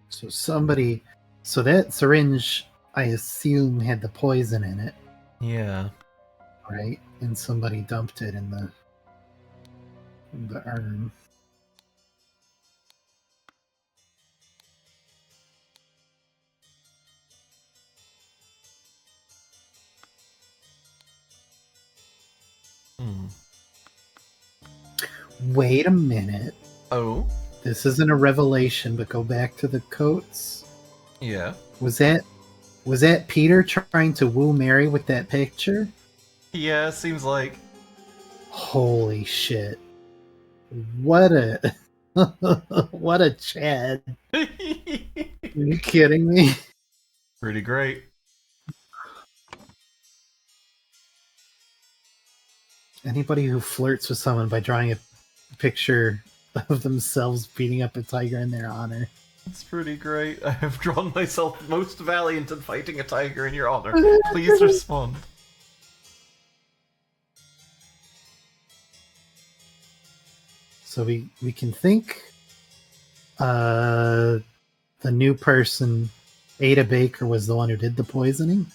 So somebody... So that syringe, I assume, had the poison in it. Yeah. Right? And somebody dumped it in the urn. Wait a minute. Oh? This isn't a revelation, but go back to the coats. Yeah. Was that Peter trying to woo Mary with that picture? Yeah, seems like. Holy shit. What a what a Chad. Are you kidding me? Pretty great. Anybody who flirts with someone by drawing a picture of themselves beating up a tiger in their honor. It's pretty great. I have drawn myself most valiant in fighting a tiger in your honor. Please respond. So we can think the new person, Ada Baker, was the one who did the poisoning.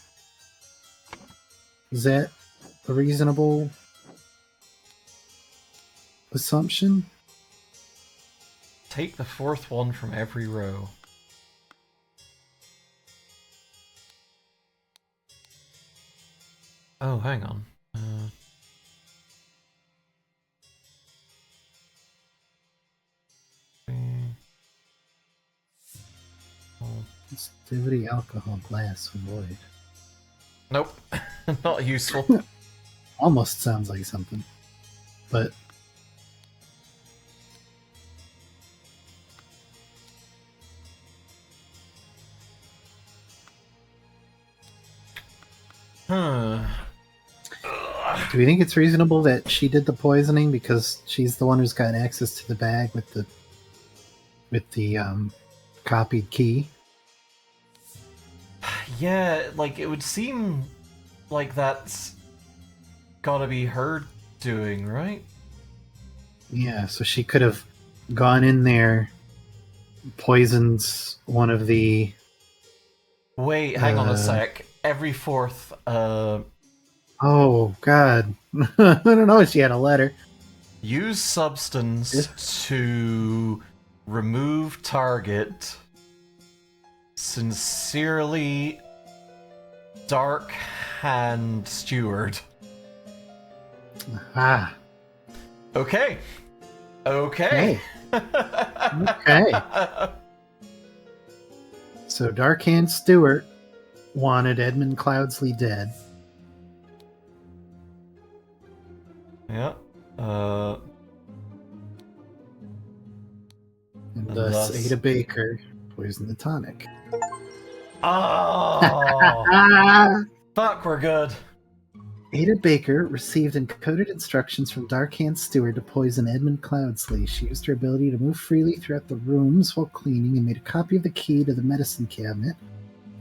Is that a reasonable assumption? Take the fourth one from every row. Oh, hang on. Sensitivity, alcohol, glass, void. Nope, not useful. Almost sounds like something, but Huh. do we think it's reasonable that she did the poisoning because she's the one who's got access to the bag with the copied key? Yeah, like, it would seem like that's gotta be her doing, right? Yeah, so she could have gone in there, poisoned one of the. Wait, hang on a sec. Every fourth, Oh God, I don't know if she had a letter. use substance to remove target. Sincerely, Dark Hand Steward. Ah, Okay. Okay. okay. So Darkhand Stewart wanted Edmund Cloudsley dead. Yeah. And And thus thus- Ada Baker poisoned the tonic. Oh, Ah! fuck, we're good. Ada Baker received encoded instructions from Darkhand Stewart to poison Edmund Cloudsley. She used her ability to move freely throughout the rooms while cleaning and made a copy of the key to the medicine cabinet.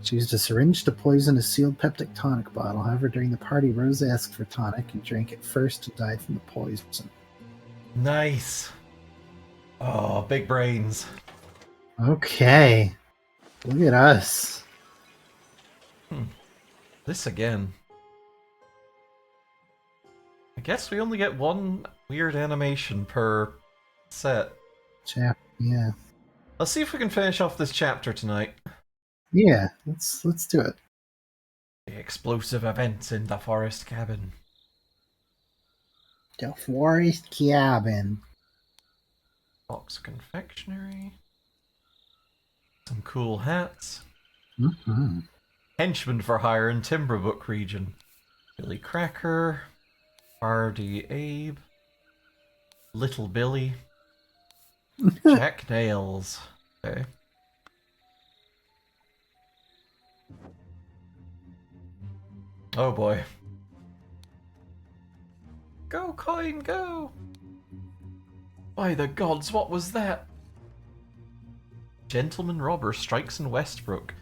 She used a syringe to poison a sealed peptic tonic bottle. However, during the party, Rose asked for tonic and drank it first and died from the poison. Nice. Oh, big brains. Okay. Look at us. This again. I guess we only get one weird animation per set. Yeah. Let's see if we can finish off this chapter tonight. Yeah, let's do it. The explosive events in the forest cabin. The forest cabin. Box of confectionery. Some cool hats. Mm-hmm. Henchman for hire in Timberbook region. Billy Cracker. Hardy Abe. Little Billy. Jack Nails. Okay. Oh boy. Go, coin, go! By the gods, what was that? Gentleman robber strikes in Westbrook.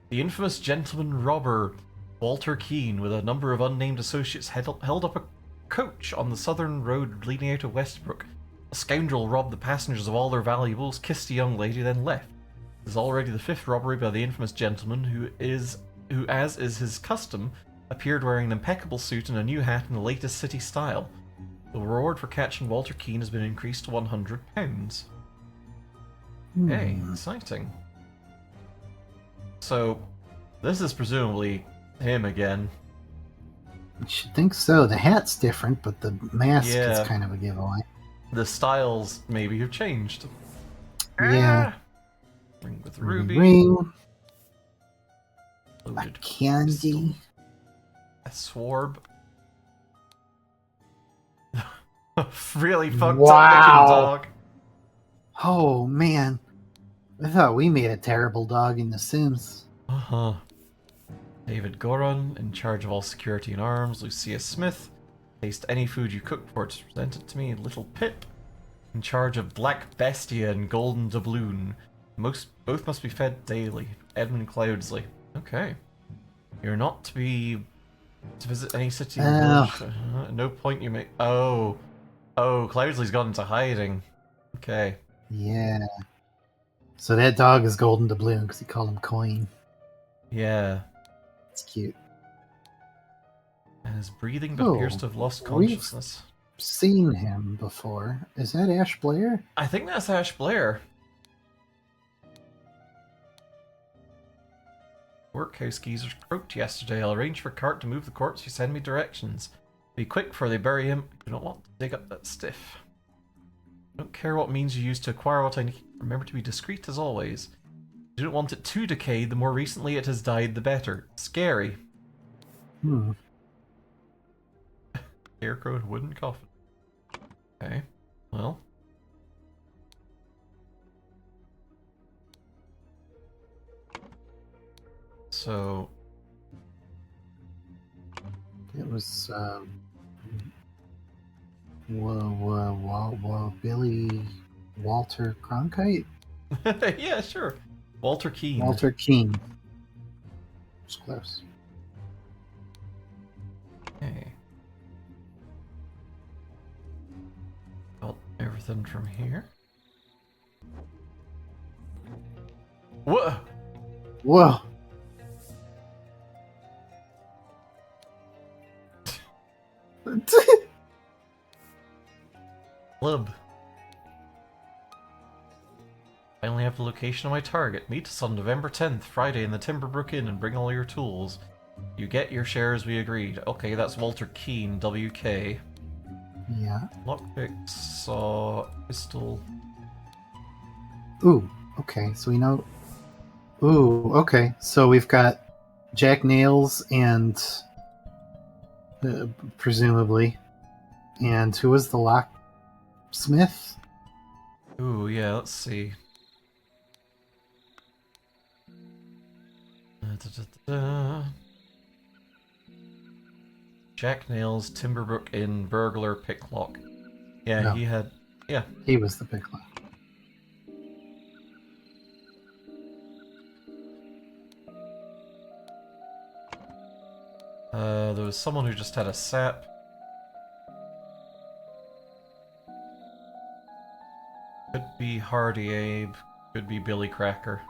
The infamous gentleman robber Walter Keane, with a number of unnamed associates, held up a coach on the southern road leading out of Westbrook. A scoundrel robbed the passengers of all their valuables, kissed a young lady, then left. It is already the fifth robbery by the infamous gentleman who, as is his custom, appeared wearing an impeccable suit and a new hat in the latest city style. The reward for catching Walter Keane has been increased to £100. Hey, exciting. So, this is presumably him again. You should think so. The hat's different, but the mask Yeah. is kind of a giveaway. The styles maybe have changed. Yeah. Ring with ruby. Ring, a Loaded candy. a swarb. Really fucked Wow. up looking dog. Oh man, I thought we made a terrible dog in The Sims. Uh-huh. David Goron, in charge of all security and arms. Lucia Smith, taste any food you cook before it's presented to me. Little Pip, in charge of Black Bestia and Golden Doubloon. Both must be fed daily. Edmund Cloudsley. Okay. You're not to visit any city. No point you make. Oh, Cloudsley's gone into hiding. Okay. Yeah. So that dog is Golden Doubloon because he called him Coin. Yeah. It's cute. And his breathing but appears to have lost consciousness. Seen him before. Is that Ash Blair? I think that's Ash Blair. Workhouse geezers croaked yesterday. I'll arrange for cart to move the corpse. You send me directions. Be quick before they bury him. I do not want to dig up that stiff. I don't care what means you use to acquire what I need. Remember to be discreet as always. I do not want it too decayed. The more recently it has died, the better. Scary. Scarecrow and wooden coffin. Okay, well. So... It was, Billy Walter Cronkite? yeah, sure. Walter Keane. Walter Keane. It's close. Okay. Got everything from here. Whoa! Whoa! Lub. I only have the location of my target. Meet us on November 10th, Friday in the Timberbrook Inn and bring all your tools. You get your share as we agreed. Okay, that's Walter Keane, WK. Yeah. Lockpick, saw, pistol. Ooh, okay, so we know... Ooh, okay, so we've got Jack Nails and... presumably. And who was the locksmith? Ooh, yeah, let's see. Jack Nails, Timberbrook Inn, burglar, picklock. Yeah, No. he had... Yeah. He was the picklock. There was someone who just had a sap. Could be Hardy Abe. Could be Billy Cracker.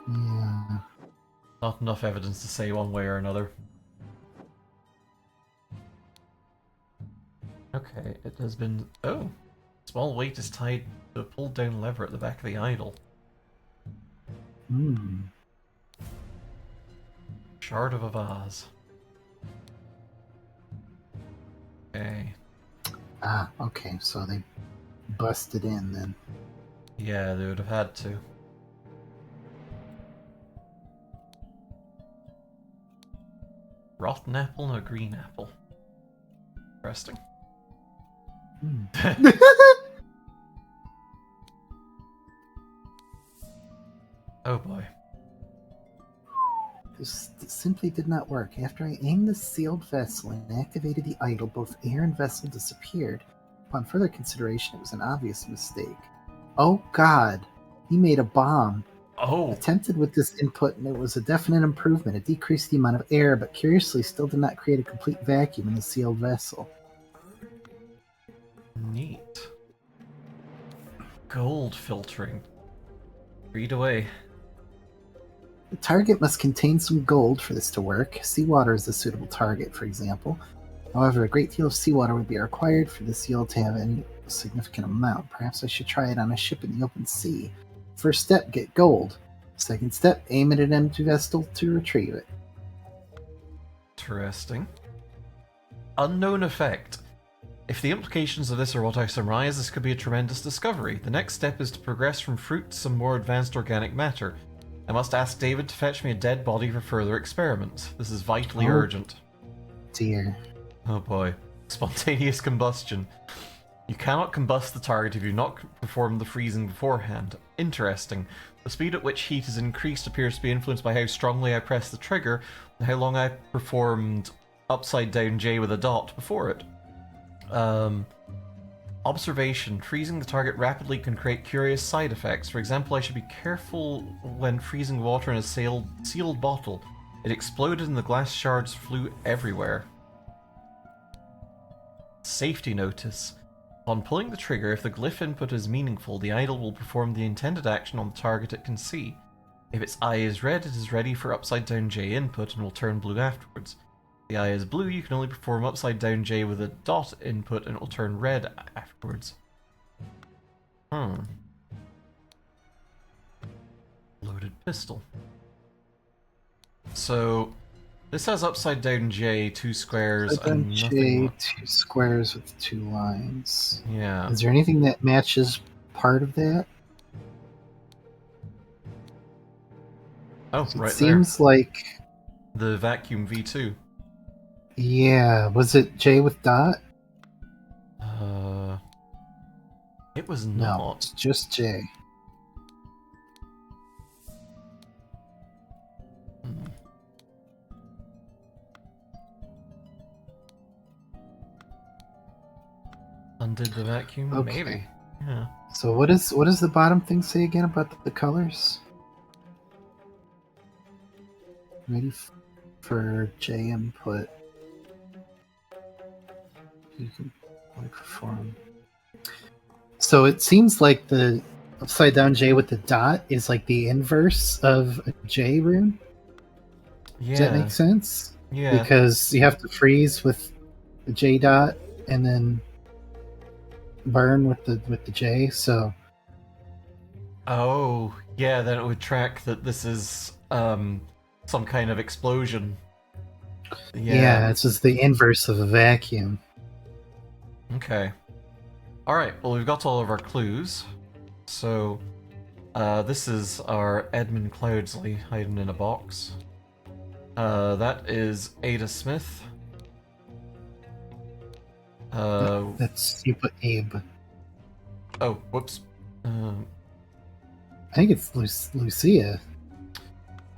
Yeah. Not enough evidence to say one way or another. Okay, it has been... Oh! Small weight is tied to a pulled down lever at the back of the idol. Hmm. Shard of a vase. Okay. Ah, okay, so they busted in then. Yeah, they would have had to. Rotten apple and a green apple. Interesting. Hmm. Oh boy. This simply did not work. After I aimed the sealed vessel and activated the idol, both air and vessel disappeared. Upon further consideration, it was an obvious mistake. Oh god! He made a bomb. Oh! Attempted with this input, and it was a definite improvement. It decreased the amount of air, but curiously still did not create a complete vacuum in the sealed vessel. Neat. Gold filtering. Read away. The target must contain some gold for this to work. Seawater is a suitable target, for example. However, a great deal of seawater would be required for this yield to have any significant amount. Perhaps I should try it on a ship in the open sea. First step, get gold. Second step, aim at an empty vessel to retrieve it. Interesting. Unknown effect. If the implications of this are what I surmise, this could be a tremendous discovery. The next step is to progress from fruit to some more advanced organic matter. I must ask David to fetch me a dead body for further experiments. This is vitally urgent. Dear. Oh boy. Spontaneous combustion. You cannot combust the target if you not performed the freezing beforehand. Interesting. The speed at which heat is increased appears to be influenced by how strongly I press the trigger and how long I performed upside down J with a dot before it. Observation. Freezing the target rapidly can create curious side effects. For example, I should be careful when freezing water in a sealed bottle. It exploded and the glass shards flew everywhere. Safety notice. On pulling the trigger, if the glyph input is meaningful, the idol will perform the intended action on the target it can see. If its eye is red, it is ready for upside down J input and will turn blue afterwards. If the eye is blue, you can only perform upside down J with a dot input and it will turn red afterwards. Loaded pistol. So this has upside down J, 2 squares, Upside down and J, nothing. 2 squares with 2 lines. Yeah. Is there anything that matches part of that? Oh, It right seems like, there. The vacuum V2. yeah, was it J with dot? It was No, not. it's just J. Hmm. Undid the vacuum? Okay. Maybe. Yeah. So what does the bottom thing say again about the colors? Ready for J input. You can wait for form. So it seems like the upside down J with the dot is like the inverse of a J rune. Yeah. Does that make sense? Yeah. Because you have to freeze with the J dot and then burn with the J. So Oh, yeah, then it would track that this is some kind of explosion. yeah, it's just the inverse of a vacuum. Okay. Alright, well, we've got all of our clues. So, this is our Edmund Cloudsley hiding in a box. That is Ada Smith. That's you put Abe. Oh, whoops. I think it's Lucia.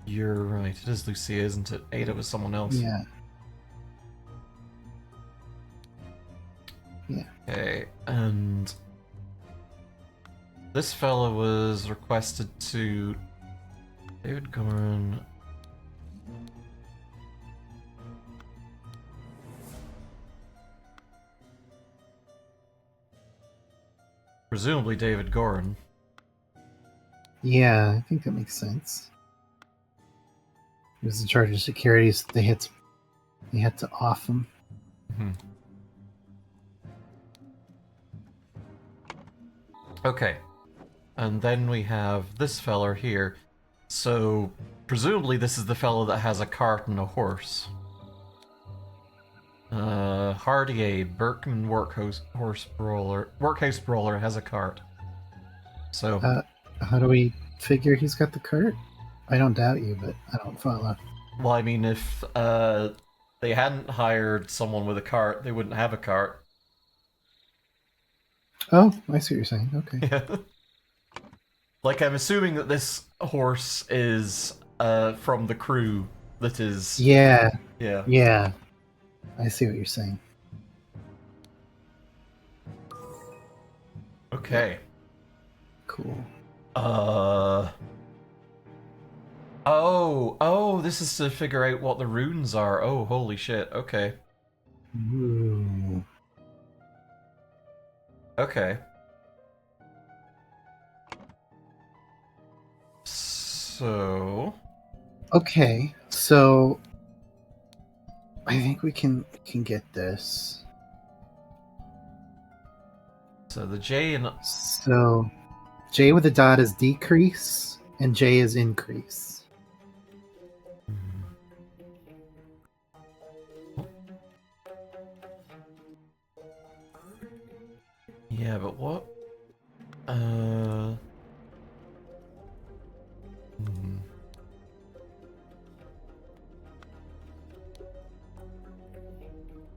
You're right, it is Lucia, isn't it? Ada was someone else. Yeah. Okay, and this fella was requested to David Goran. Presumably David Goran. Yeah, I think that makes sense. He was in charge of security, so they had to off him. Mm-hmm. Okay, and then we have this feller here. So presumably this is the fellow that has a cart and a horse. Hardy Abe, Berkman Workhouse Brawler has a cart. So How do we figure he's got the cart? I don't doubt you, but I don't follow. well, I mean, if they hadn't hired someone with a cart, they wouldn't have a cart. Oh, I see what you're saying. Okay. Yeah. Like, I'm assuming that this horse is from the crew that is... Yeah. Yeah. Yeah. I see what you're saying. Okay. Cool. Oh, this is to figure out what the runes are. Oh, holy shit. Okay. Ooh. Okay. So... Okay, so I think we can get this. So the J and... So J with a dot is decrease, and J is increase. Yeah, but what?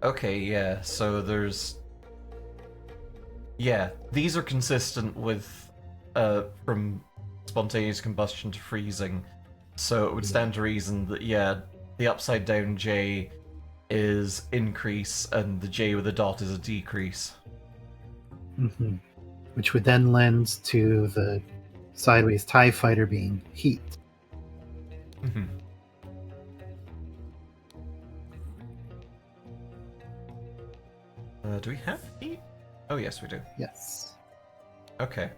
Okay, yeah, so there's... Yeah, these are consistent with, from spontaneous combustion to freezing. So it would stand to reason that, yeah, the upside down J is increase, and the J with a dot is a decrease. Mm-hmm. Which would then lend to the sideways TIE fighter being heat. Mm-hmm. Do we have heat? Oh, yes, we do. Yes. Okay.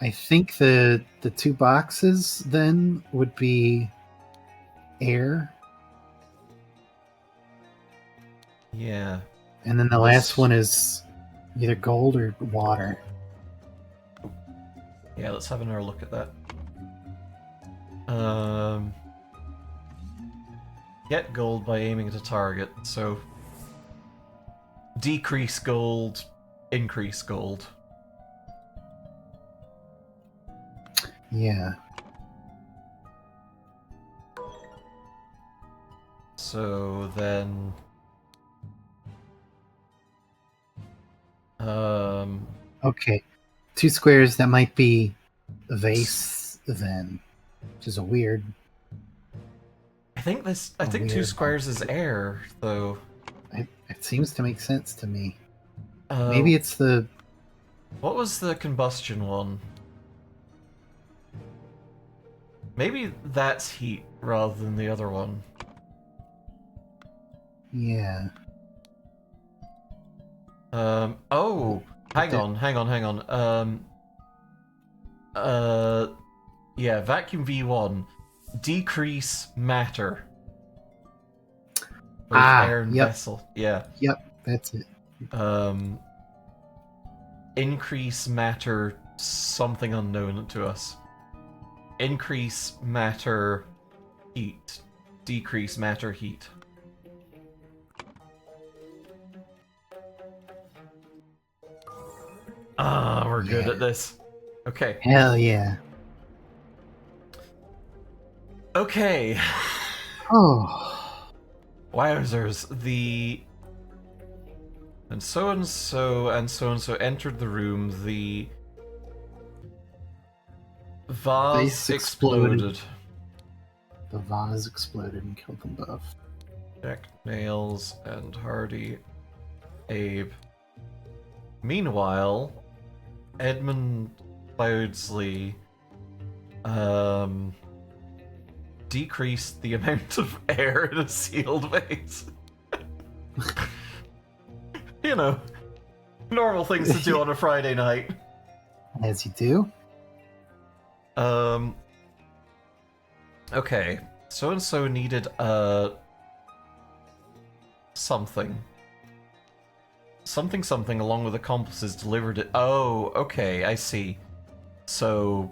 I think the two boxes then would be air. Yeah. And then the last one is either gold or water. Yeah, let's have another look at that. Get gold by aiming at a target. So decrease gold, increase gold. Yeah. So then Okay. 2 squares, that might be a vase then. Which is a weird. I think 2 weird squares is air, though. It seems to make sense to me. Uh, Maybe it's the. What was the combustion one? Maybe that's heat rather than the other one. Yeah. Oh, hang on. Yeah, vacuum V1. Decrease matter. Both air and vessel. Yeah. Yep, that's it. Increase matter something unknown to us. Increase matter heat. Decrease matter heat. Ah, we're good at this. Okay. Hell yeah. Okay. Oh. Wowzers. And so and so entered the room. The vase exploded. The vase exploded and killed them both. Jack Nails and Hardy. Abe. Meanwhile, Edmund Cloudsley decreased the amount of air in a sealed vase. You know, normal things to do on a Friday night. As you do. Okay, so-and-so needed something along with accomplices delivered it. Oh, okay, I see. So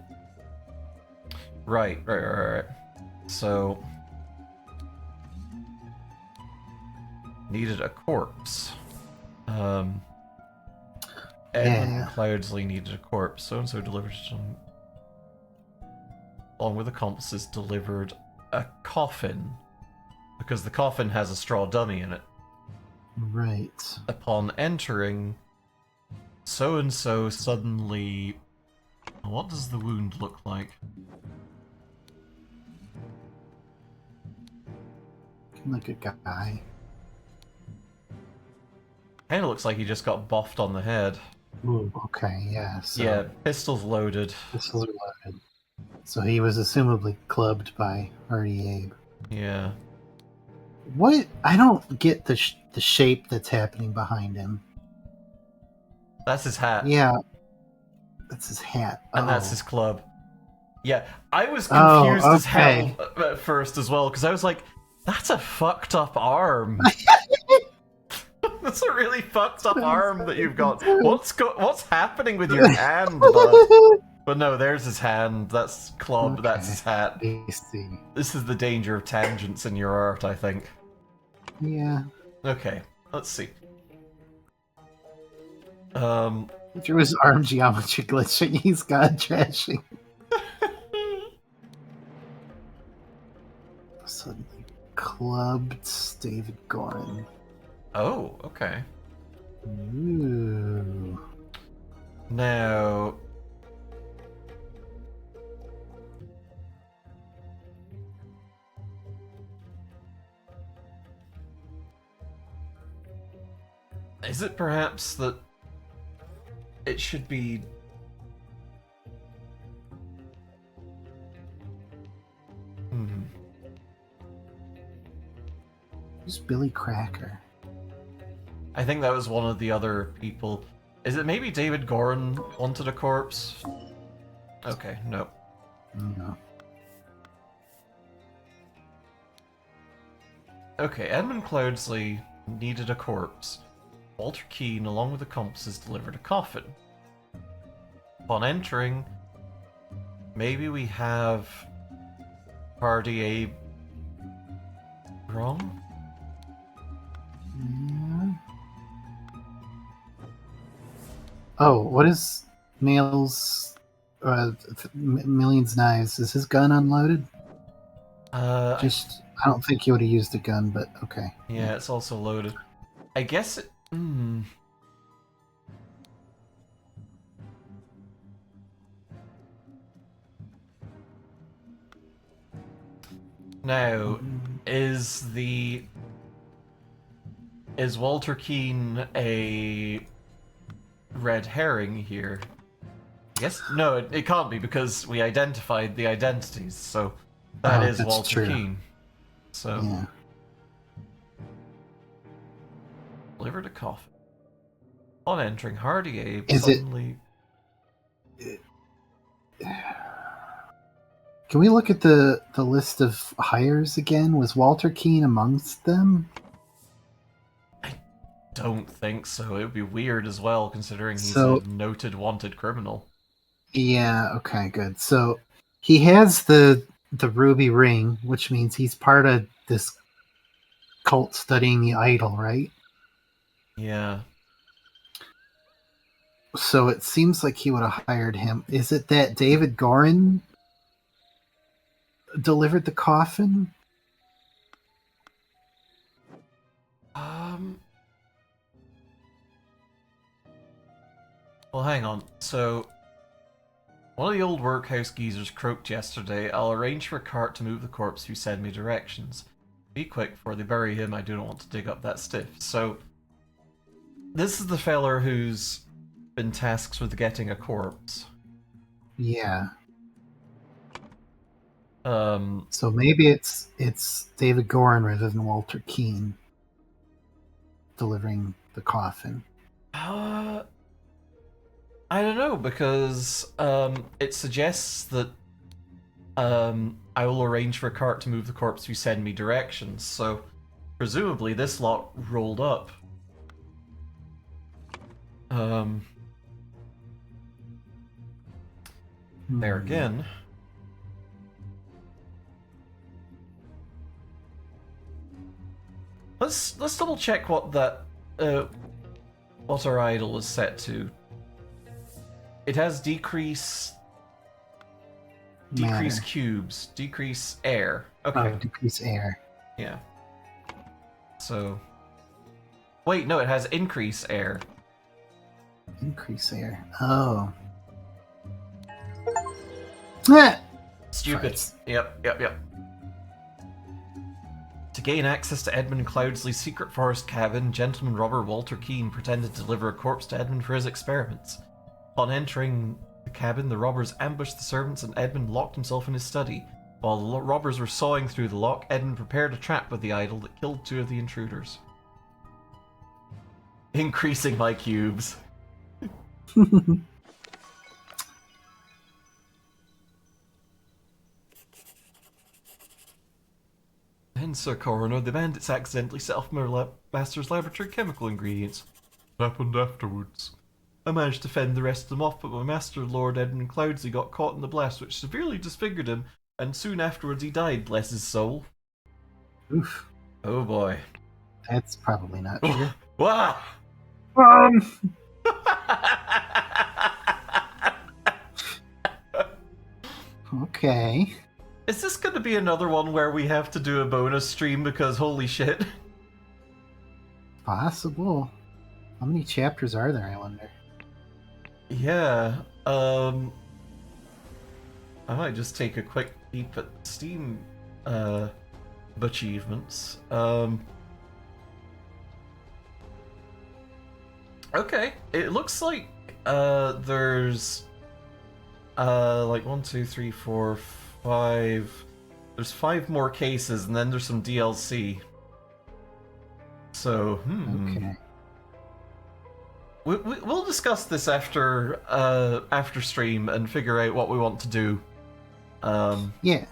right. So needed a corpse. Edmund Cloudsley needed a corpse. So-and-so delivered it along with accomplices delivered a coffin. Because the coffin has a straw dummy in it. Right. Upon entering, so-and-so suddenly... What does the wound look like? Like a guy. Kinda looks like he just got boffed on the head. Ooh, okay, yeah. So Yeah, pistols loaded. Pistols are loaded. So he was assumably clubbed by Hardy Abe. Yeah. What? I don't get the shape that's happening behind him. That's his hat. Yeah. That's his hat. And that's his club. Yeah, I was confused as hell at first as well, because I was like, that's a fucked up arm. That's a really fucked up arm that you've got. What's happening with your hand, bud? But no, there's his hand. That's club. Okay. That's his hat. I see. This is the danger of tangents in your art, I think. Yeah. Okay, let's see. Through his arm geometry glitching, he's got trashing. Suddenly clubbed David Gorin. Oh, okay. Ooh. Now... Is it perhaps that it should be... Who's Billy Cracker? I think that was one of the other people. Is it maybe David Gorin wanted a corpse? Okay, no. No. Okay, Edmund Cloudsley needed a corpse. Walter Keane, along with accomplices, delivered a coffin. Upon entering, maybe we have Hardy Abe wrong? Yeah. Oh, what is Mail's Millions Knives? Is his gun unloaded? I don't think he would have used a gun, but okay. Yeah, it's also loaded. I guess it... Now, is Walter Keane a red herring here? Yes? No, it can't be because we identified the identities, so that is Walter Keane. So, yeah. Delivered a coffin. On entering, Hardy Abe Is suddenly... Can we look at the list of hires again? Was Walter Keane amongst them? I don't think so. It would be weird as well, considering he's a noted wanted criminal. Yeah, okay, good. So he has the ruby ring, which means he's part of this cult studying the idol, right? Yeah. So it seems like he would have hired him. Is it that David Gorin delivered the coffin? Well, hang on. So, one of the old workhouse geezers croaked yesterday. I'll arrange for a cart to move the corpse who send me directions. Be quick, before they bury him. I do not want to dig up that stiff. So, this is the feller who's been tasked with getting a corpse. Yeah. So maybe it's David Gorin rather than Walter Keane delivering the coffin. I don't know, because it suggests that I will arrange for a cart to move the corpse who send me directions. So presumably this lot rolled up. There again. Let's double check what that what our idol is set to. It has decrease cubes, decrease air. Okay. Oh, decrease air. Yeah. So wait, no, it has increase air. Increase air. Oh. Ah! Stupid. Yep. To gain access to Edmund Cloudsley's secret forest cabin, gentleman robber Walter Keane pretended to deliver a corpse to Edmund for his experiments. Upon entering the cabin, the robbers ambushed the servants and Edmund locked himself in his study. While the robbers were sawing through the lock, Edmund prepared a trap with the idol that killed 2 of the intruders. Increasing my cubes. Then, Sir Coroner, the bandits accidentally set off my master's laboratory chemical ingredients. What happened afterwards? I managed to fend the rest of them off, but my master, Lord Edmund Cloudsley, got caught in the blast, which severely disfigured him, and soon afterwards he died, bless his soul. Oof. Oh boy. That's probably not true. Wow! Okay. Is this going to be another one where we have to do a bonus stream because holy shit? Possible. How many chapters are there, I wonder? Yeah, I might just take a quick peep at Steam achievements. Okay, it looks like there's like 1, 2, 3, 4, 5. There's 5 more cases, and then there's some DLC. So, Okay. We'll discuss this after stream and figure out what we want to do. Yeah.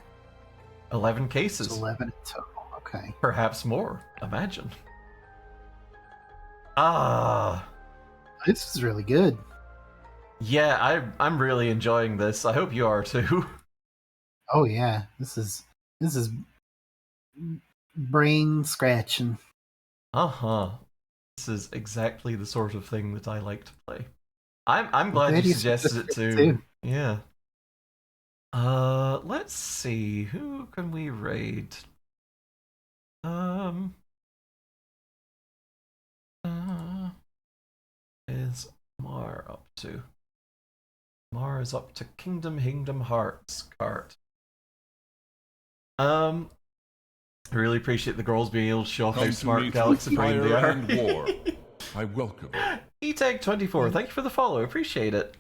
11 cases. It's 11 in total. Okay. Perhaps more. Imagine. This is really good. Yeah, I'm really enjoying this. I hope you are too. Oh yeah, this is brain scratching. This is exactly the sort of thing that I like to play. I'm glad you suggested it too. Yeah. Let's see. Who can we raid? Is Mar up to? Mar is up to Kingdom Hearts cart. I really appreciate the girls being able to show off how smart Galaxy Brain they are. War. I welcome it. eTag24, thank you for the follow. Appreciate it.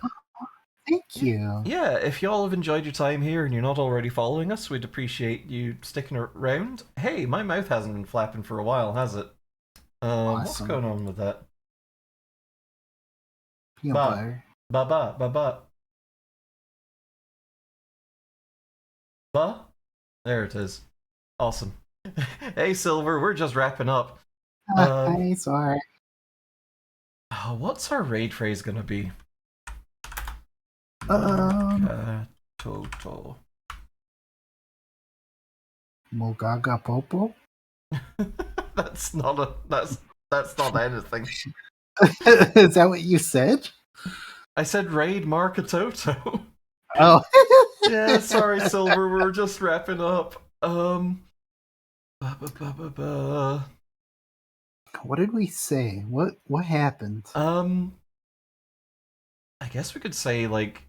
Thank you. Yeah, if y'all have enjoyed your time here and you're not already following us, we'd appreciate you sticking around. Hey, my mouth hasn't been flapping for a while, has it? What's going on with that? Peanut butter. Ba. There it is. Awesome. Hey, Silver, we're just wrapping up. Hi, sorry. What's our raid phrase gonna be? Toto. Mogaga Popo? That's not anything. Is that what you said? I said raid Markatoto. Oh. Yeah, sorry, Silver, we're just wrapping up. What did we say? What happened? I guess we could say, like,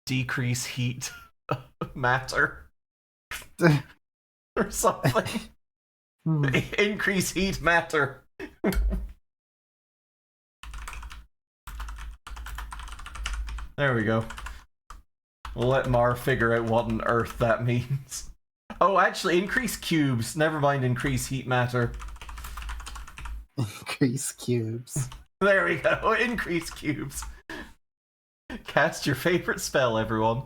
decrease heat matter or something. Increase heat matter. There we go. We'll let Mar figure out what on earth that means. Oh, actually, increase cubes. Never mind, increase heat matter. Increase cubes. There we go. Increase cubes. Cast your favorite spell, everyone.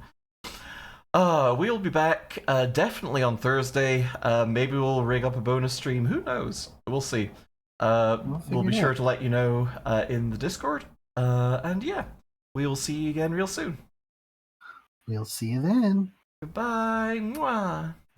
We'll be back definitely on Thursday. Maybe we'll rig up a bonus stream. Who knows? We'll see. We'll be sure to let you know in the Discord. And yeah, we'll see you again real soon. We'll see you then. Goodbye. Mwah.